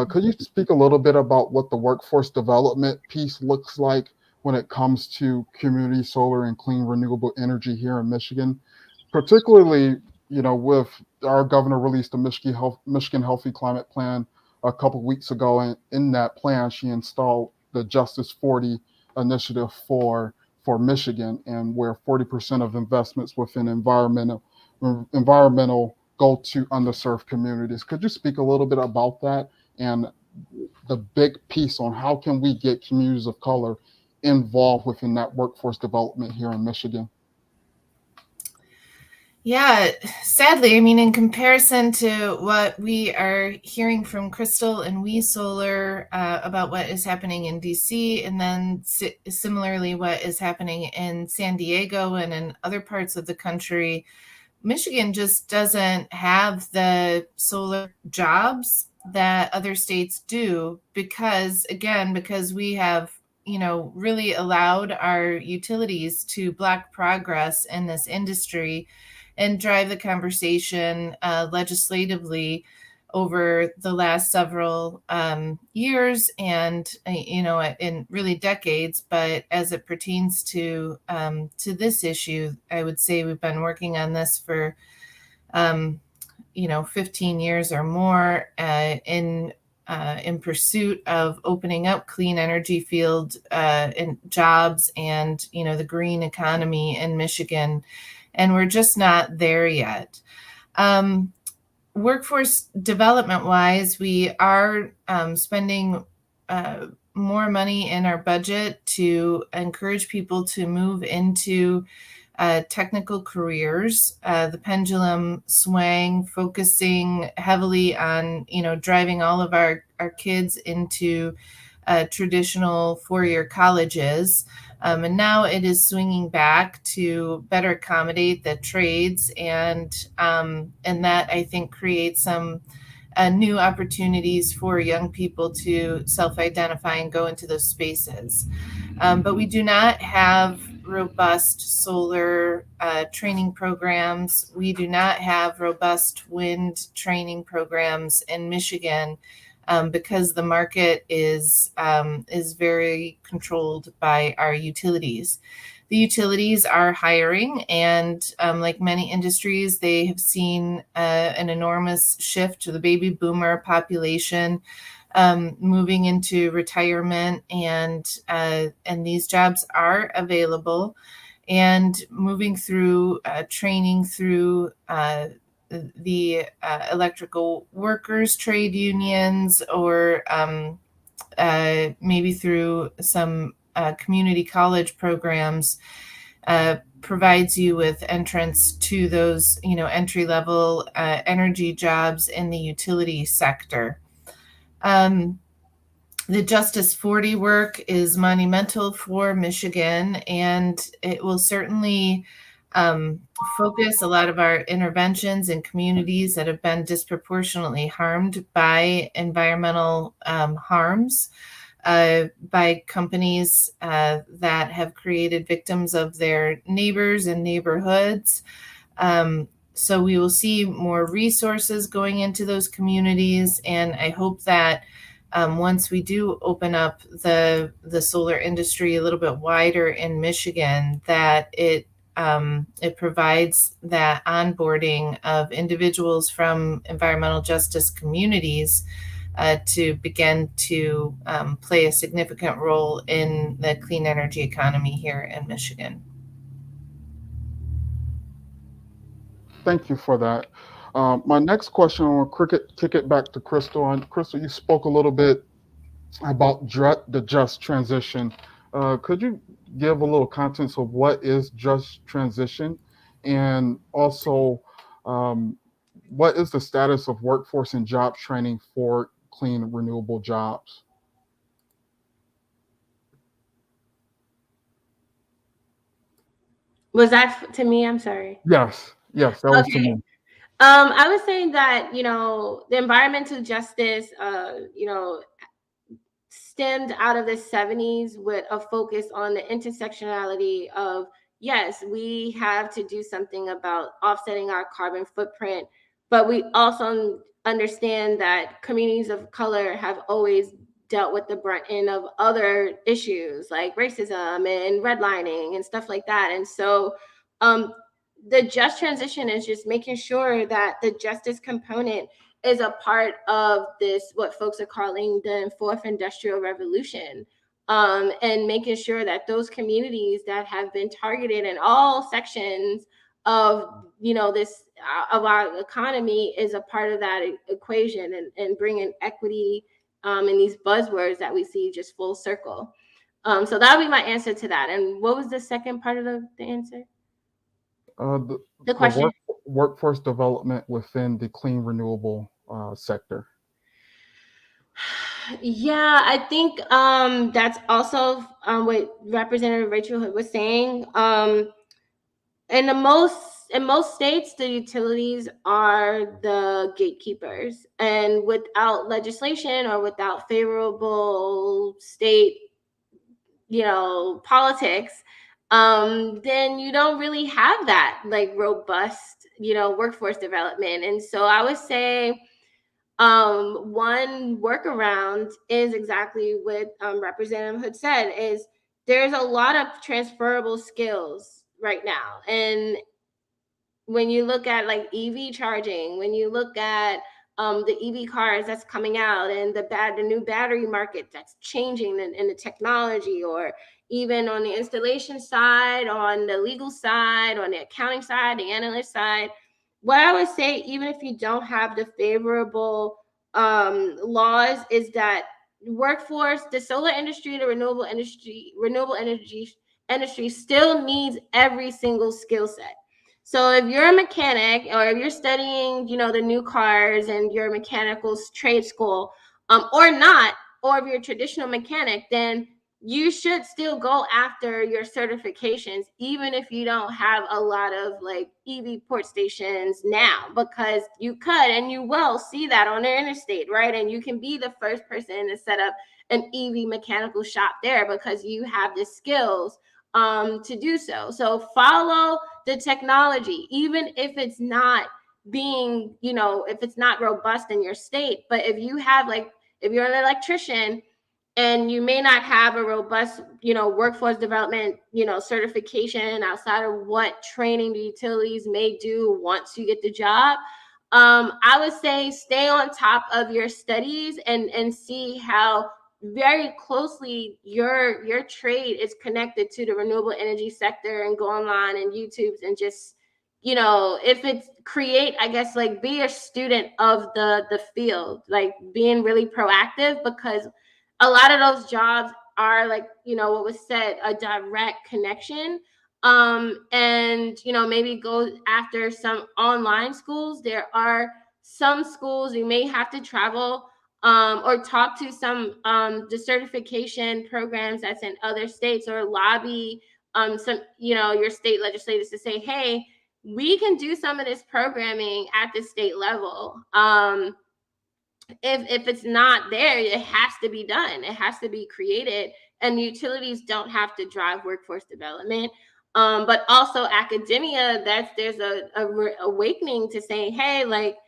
Speaker 2: Could you speak a little bit about what the workforce development piece looks like when it comes to community solar and clean renewable energy here in Michigan? Particularly, with our governor released a Michigan Healthy Climate Plan a couple weeks ago, and in that plan, she installed the Justice 40 initiative for Michigan, and where 40% of investments within environmental go to underserved communities. Could you speak a little bit about that and the big piece on how can we get communities of color involved within that workforce development here in Michigan?
Speaker 3: Yeah, sadly, I mean, in comparison to what we are hearing from Crystal and We Solar about what is happening in DC, and then similarly what is happening in San Diego and in other parts of the country, Michigan just doesn't have the solar jobs that other states do because we have, really allowed our utilities to block progress in this industry and drive the conversation legislatively over the last several years and in really decades. But as it pertains to this issue, I would say we've been working on this for 15 years or more in pursuit of opening up clean energy field and jobs and the green economy in Michigan, and we're just not there yet. Workforce development wise, we are spending more money in our budget to encourage people to move into technical careers. The pendulum swang, focusing heavily on, driving all of our kids into traditional four-year colleges. And now it is swinging back to better accommodate the trades, and that I think creates some new opportunities for young people to self-identify and go into those spaces. But we do not have robust solar training programs. We do not have robust wind training programs in Michigan because the market is very controlled by our utilities. The utilities are hiring, and like many industries, they have seen an enormous shift to the baby boomer population moving into retirement, and these jobs are available, and moving through training through the electrical workers trade unions, or maybe through some community college programs, provides you with entrance to those entry level energy jobs in the utility sector. The Justice 40 work is monumental for Michigan, and it will certainly focus a lot of our interventions in communities that have been disproportionately harmed by environmental harms, by companies that have created victims of their neighbors and neighborhoods. So we will see more resources going into those communities, and I hope that once we do open up the solar industry a little bit wider in Michigan, that it provides that onboarding of individuals from environmental justice communities to begin to play a significant role in the clean energy economy here in Michigan.
Speaker 2: Thank you for that. My next question, I want to kick it back to Crystal. And Crystal, you spoke a little bit about the just transition. Could you give a little context of what is just transition, and also what is the status of workforce and jobs training for clean renewable jobs?
Speaker 5: Was that to me? I'm sorry.
Speaker 2: Yes, that was to me.
Speaker 5: I was saying that, the environmental justice, stemmed out of the 70s with a focus on the intersectionality of, yes, we have to do something about offsetting our carbon footprint, but we also understand that communities of color have always dealt with the brunt end of other issues like racism and redlining and stuff like that. And so the just transition is just making sure that the justice component is a part of this, what folks are calling the fourth industrial revolution, and making sure that those communities that have been targeted in all sections of this of our economy is a part of that equation, and bringing equity and these buzzwords that we see just full circle. So that would be my answer to that. And what was the second part of the answer?
Speaker 2: The
Speaker 5: question.
Speaker 2: workforce development within the clean renewable sector?
Speaker 5: Yeah, I think that's also what Representative Rachel Hood was saying. In most states, the utilities are the gatekeepers, and without legislation or without favorable state, politics, then you don't really have that like robust, workforce development. And so I would say one workaround is exactly what Representative Hood said, is there's a lot of transferable skills right now. And when you look at like EV charging, when you look at the EV cars that's coming out, and the new battery market that's changing in the technology, or even on the installation side, on the legal side, on the accounting side, the analyst side, what I would say, even if you don't have the favorable laws, is that workforce, the solar industry, the renewable energy still needs every single skill set. So if you're a mechanic, or if you're studying, the new cars and your mechanical trade school, or not, or if you're a traditional mechanic, then you should still go after your certifications, even if you don't have a lot of like EV port stations now, because you could and you will see that on the interstate, right? And you can be the first person to set up an EV mechanical shop there because you have the skills to do so. So follow the technology, even if it's not being, if it's not robust in your state. But if you have if you're an electrician and you may not have a robust, workforce development, certification outside of what training the utilities may do once you get the job, I would say stay on top of your studies and see how very closely your trade is connected to the renewable energy sector, and go online and YouTube's and just, if it's create, I guess, like be a student of the field, like being really proactive, because a lot of those jobs are like, what was said, a direct connection. And maybe go after some online schools. There are some schools you may have to travel or talk to some the certification programs that's in other states, or lobby some your state legislators to say, hey, we can do some of this programming at the state level. If it's not there, it has to be done. It has to be created, and utilities don't have to drive workforce development. But also academia, there's a awakening to saying, hey, like,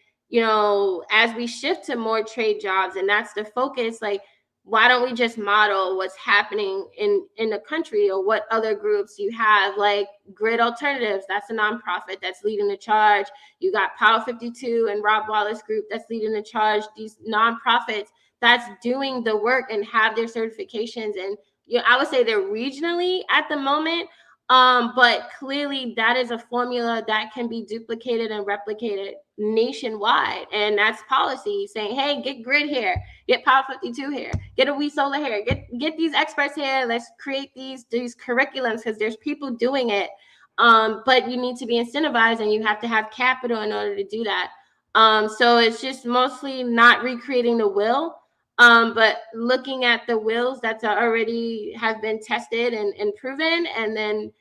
Speaker 5: as we shift to more trade jobs, and that's the focus, like, why don't we just model what's happening in the country, or what other groups you have, like Grid Alternatives, that's a nonprofit that's leading the charge. You got Power 52 and Rob Wallace Group that's leading the charge. These nonprofits that's doing the work and have their certifications. And I would say they're regionally at the moment, but clearly that is a formula that can be duplicated and replicated nationwide. And that's policy saying, hey, get Grid here, get Power 52 here, get a We Solar here, get these experts here. Let's create these curriculums, because there's people doing it. But you need to be incentivized, and you have to have capital in order to do that. So it's just mostly not recreating the wheel, but looking at the wheels that already have been tested and proven, and then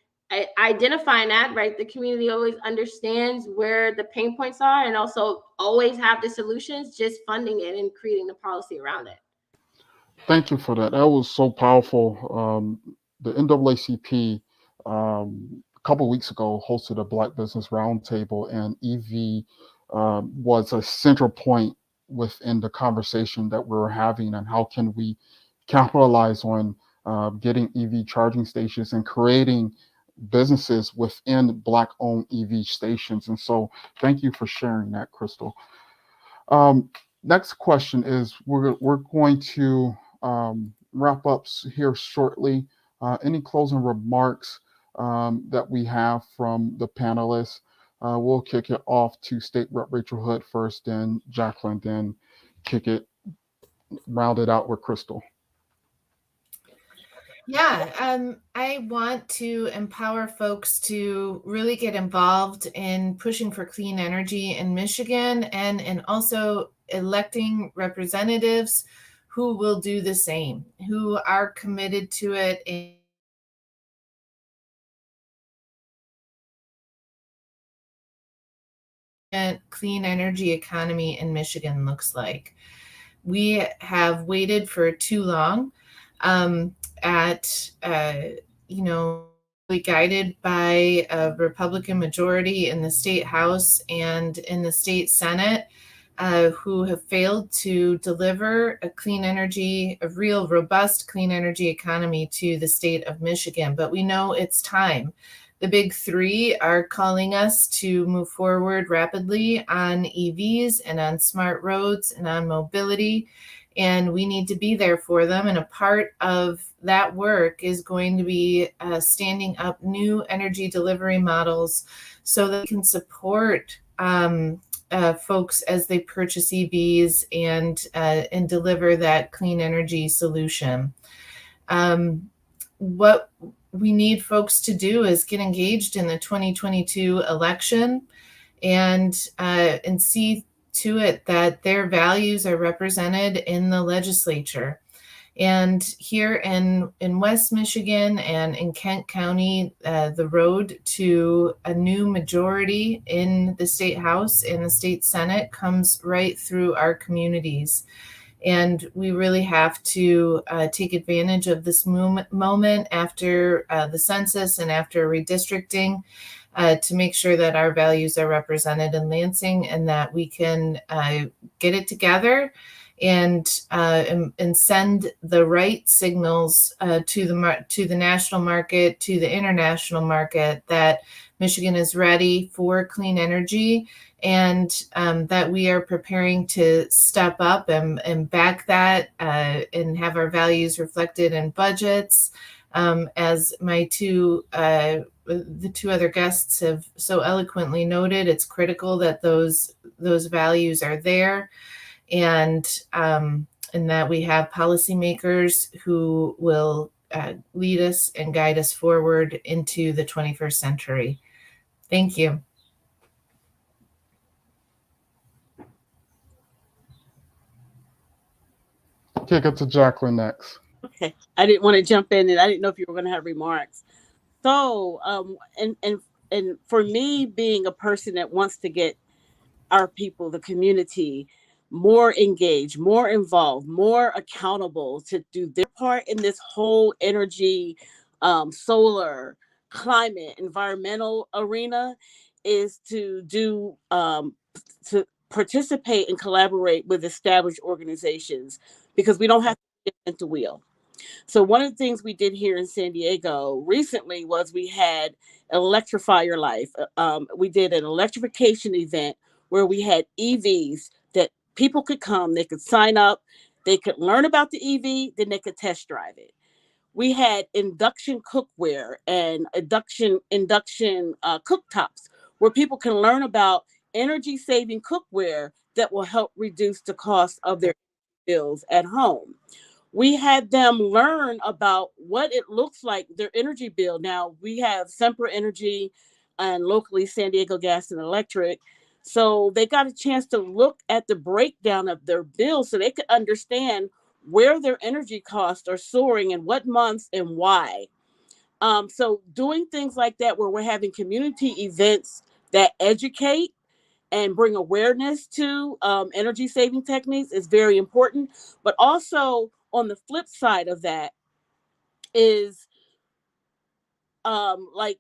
Speaker 5: identifying that, right? The community always understands where the pain points are, and also always have the solutions, just funding it and creating the policy around it.
Speaker 2: Thank you for that. That was so powerful. The NAACP a couple of weeks ago hosted a Black Business Roundtable, and EV was a central point within the conversation that we were having, and how can we capitalize on getting EV charging stations and creating businesses within Black-owned EV stations. And so thank you for sharing that, Crystal. Next question is, we're going to wrap up here shortly. Any closing remarks that we have from the panelists? We'll kick it off to State Rep Rachel Hood first, then Jacqueline, then round it out with Crystal.
Speaker 3: Yeah, I want to empower folks to really get involved in pushing for clean energy in Michigan and also electing representatives who will do the same, who are committed to it and clean energy economy in Michigan looks like. We have waited for too long at, guided by a Republican majority in the state House and in the state Senate, who have failed to deliver a real robust clean energy economy to the state of Michigan. But we know it's time. The big three are calling us to move forward rapidly on EVs and on smart roads and on mobility. And we need to be there for them. And a part of that work is going to be standing up new energy delivery models so that we can support folks as they purchase EVs and deliver that clean energy solution. What we need folks to do is get engaged in the 2022 election and see to it that their values are represented in the legislature. And here in West Michigan and in Kent County, the road to a new majority in the state House and the state Senate comes right through our communities. And we really have to take advantage of this moment after the census and after redistricting to make sure that our values are represented in Lansing and that we can get it together and send the right signals to the national market, to the international market, that Michigan is ready for clean energy and that we are preparing to step up and back that and have our values reflected in budgets. As the two other guests have so eloquently noted, it's critical that those values are there, and that we have policymakers who will lead us and guide us forward into the 21st century. Thank you.
Speaker 2: Kick it to Jacqueline next.
Speaker 4: Okay, I didn't want to jump in, and I didn't know if you were going to have remarks. So, and for me, being a person that wants to get our people, the community, more engaged, more involved, more accountable to do their part in this whole energy, solar, climate, environmental arena, is to to participate and collaborate with established organizations, because we don't have to invent the wheel. So one of the things we did here in San Diego recently was we had Electrify Your Life. We did an electrification event where we had EVs that people could come, they could sign up, they could learn about the EV, then they could test drive it. We had induction cookware and induction cooktops where people can learn about energy saving cookware that will help reduce the cost of their bills at home. We had them learn about what it looks like, their energy bill. Now, we have Sempra Energy and locally San Diego Gas and Electric. So they got a chance to look at the breakdown of their bill so they could understand where their energy costs are soaring and what months and why. So doing things like that, where we're having community events that educate and bring awareness to energy saving techniques, is very important. But also on the flip side of that is like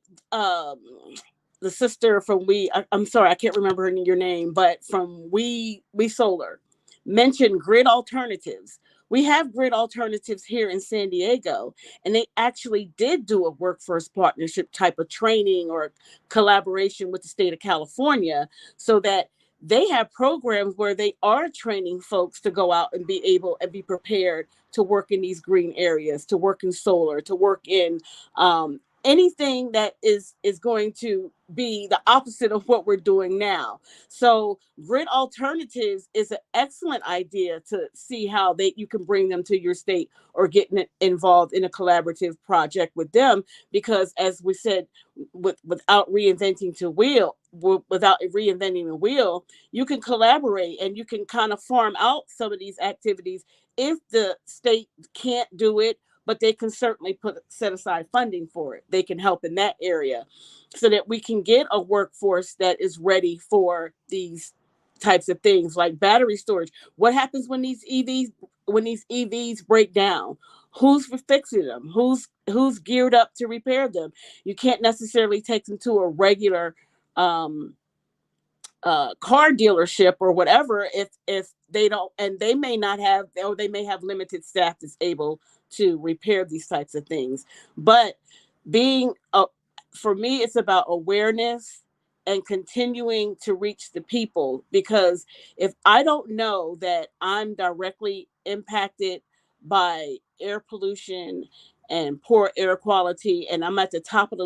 Speaker 4: the sister from I'm sorry, I can't remember your name, but from We Solar mentioned grid alternatives. We have grid alternatives here in San Diego, and they actually did do a workforce partnership type of training or collaboration with the state of California, so that they have programs where they are training folks to go out and be able and be prepared to work in these green areas, to work in solar, to work in anything that is going to be the opposite of what we're doing now. So grid alternatives is an excellent idea to see how you can bring them to your state or get involved in a collaborative project with them, because as we said, without reinventing the wheel, you can collaborate and you can kind of farm out some of these activities if the state can't do it, but they can certainly set aside funding for it. They can help in that area so that we can get a workforce that is ready for these types of things like battery storage. What happens when these EVs break down? Who's fixing them? Who's geared up to repair them? You can't necessarily take them to a regular car dealership or whatever if they don't, and they may not have, or they may have limited staff that's able to repair these types of things. But for me, it's about awareness and continuing to reach the people, because if I don't know that I'm directly impacted by air pollution and poor air quality, and I'm at the top of the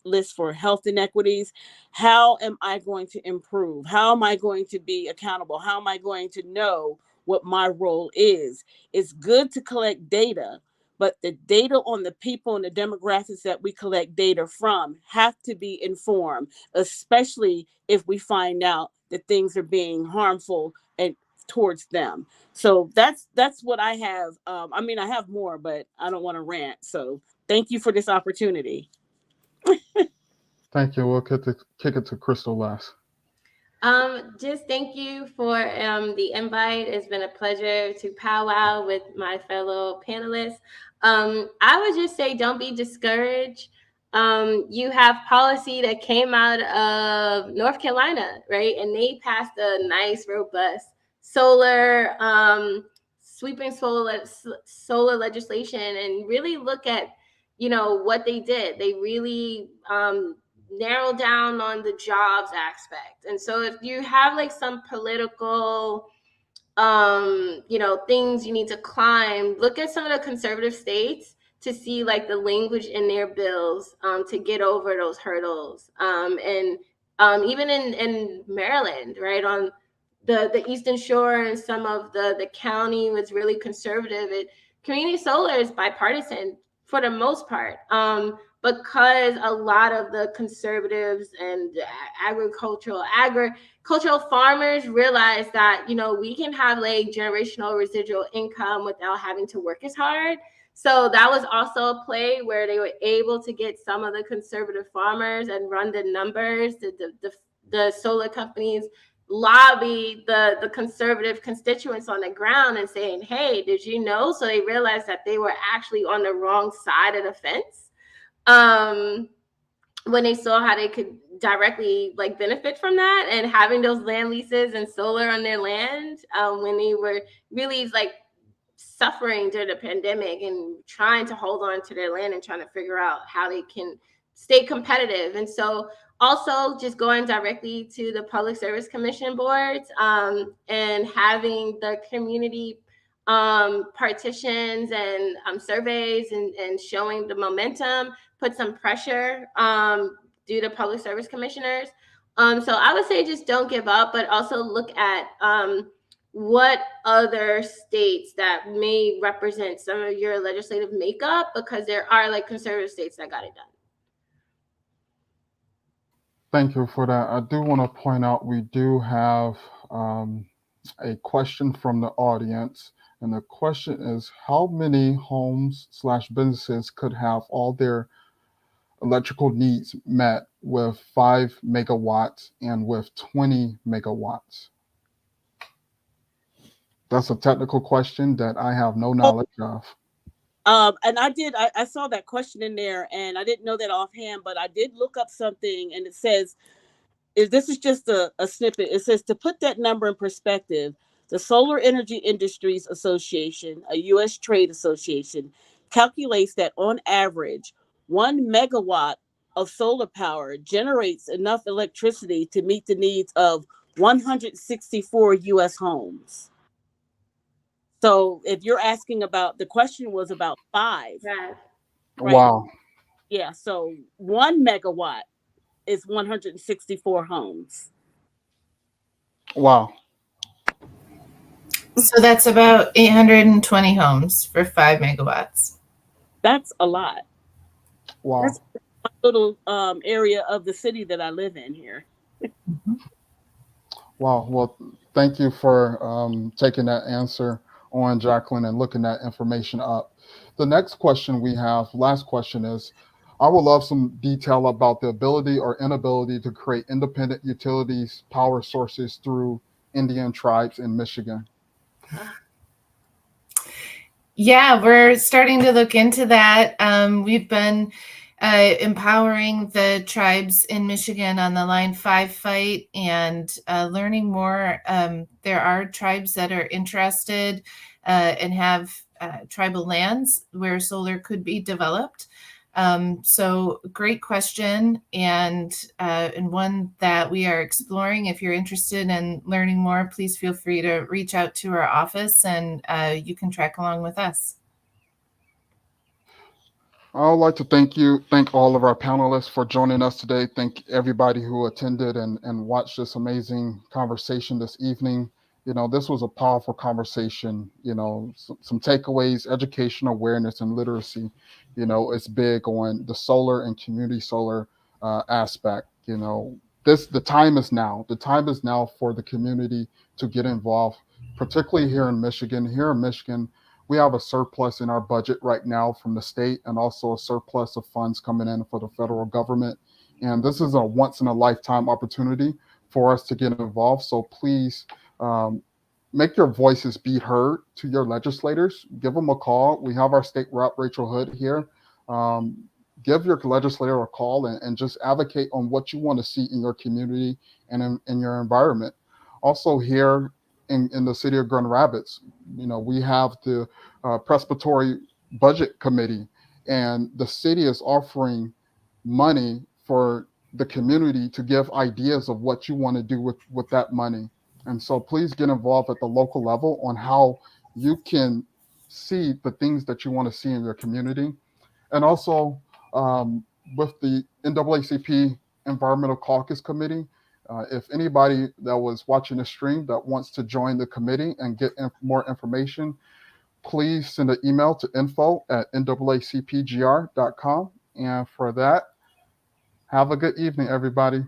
Speaker 4: list for health inequities, how am I going to improve? How am I going to be accountable? How am I going to know what my role is? It's good to collect data, but the data on the people and the demographics that we collect data from have to be informed, especially if we find out that things are being harmful and towards them. So that's what I have. I mean, I have more, but I don't want to rant. So thank you for this opportunity.
Speaker 2: Thank you. We'll kick it to Crystal last.
Speaker 5: Just thank you for the invite. It's been a pleasure to powwow with my fellow panelists. I would just say, don't be discouraged. You have policy that came out of North Carolina, right? And they passed a nice, robust solar, sweeping solar legislation, and really look at, what they did. They really narrow down on the jobs aspect. And so if you have like some political things you need to climb, look at some of the conservative states to see like the language in their bills to get over those hurdles. And even in Maryland, right, on the Eastern Shore, and some of the county was really conservative. Community solar is bipartisan for the most part. Because a lot of the conservatives and agricultural farmers realize that, we can have like generational residual income without having to work as hard. So that was also a play where they were able to get some of the conservative farmers and run the numbers. The solar companies lobby the conservative constituents on the ground and saying, hey, did you know? So they realized that they were actually on the wrong side of the fence. When they saw how they could directly like benefit from that, and having those land leases and solar on their land, when they were really like suffering during the pandemic and trying to hold on to their land and trying to figure out how they can stay competitive. And so also just going directly to the Public Service Commission boards, and having the community partitions and surveys and showing the momentum, put some pressure due to public service commissioners. So I would say just don't give up, but also look at what other states that may represent some of your legislative makeup, because there are like conservative states that got it done.
Speaker 2: Thank you for that. I do want to point out we do have a question from the audience. And the question is, how many homes/businesses could have all their electrical needs met with 5 megawatts and with 20 megawatts? That's a technical question that I have no knowledge of.
Speaker 4: And I saw that question in there, and I didn't know that offhand, but I did look up something, and it says, this is just a snippet. It says, to put that number in perspective, the Solar Energy Industries Association, a U.S. trade association, calculates that on average, 1 megawatt of solar power generates enough electricity to meet the needs of 164 U.S. homes. So if you're asking about, the question was about 5.
Speaker 5: Right.
Speaker 2: Wow.
Speaker 4: Yeah, so 1 megawatt is 164 homes.
Speaker 2: Wow.
Speaker 3: So that's about 820 homes for 5 megawatts.
Speaker 4: That's a lot.
Speaker 2: Wow.
Speaker 4: That's a little area of the city that I live in here.
Speaker 2: Wow. Well, thank you for taking that answer on, Jacqueline, and looking that information up. The next question we have, last question is, I would love some detail about the ability or inability to create independent utilities power sources through Indian tribes in Michigan.
Speaker 3: Yeah, we're starting to look into that. We've been empowering the tribes in Michigan on the Line 5 fight and learning more. There are tribes that are interested and have tribal lands where solar could be developed. So great question, and one that we are exploring. If you're interested in learning more, please feel free to reach out to our office, and you can track along with us.
Speaker 2: I would like to thank all of our panelists for joining us today. Thank everybody who attended and watched this amazing conversation this evening. This was a powerful conversation. Some takeaways, education, awareness, and literacy. It's big on the solar and community solar aspect. The time is now. The time is now for the community to get involved, particularly here in Michigan. Here in Michigan, we have a surplus in our budget right now from the state, and also a surplus of funds coming in for the federal government. And this is a once in a lifetime opportunity for us to get involved. So please make your voices be heard to your legislators. Give them a call. We have our state rep, Rachel Hood, here. Give your legislator a call and just advocate on what you want to see in your community and in your environment. Also here in the city of Grand Rapids, we have the Presbyterian Budget Committee, and the city is offering money for the community to give ideas of what you want to do with that money. And so please get involved at the local level on how you can see the things that you want to see in your community. And also with the NAACP Environmental Caucus Committee, if anybody that was watching the stream that wants to join the committee and get more information, please send an email to info@naacpgr.com. And for that, have a good evening, everybody.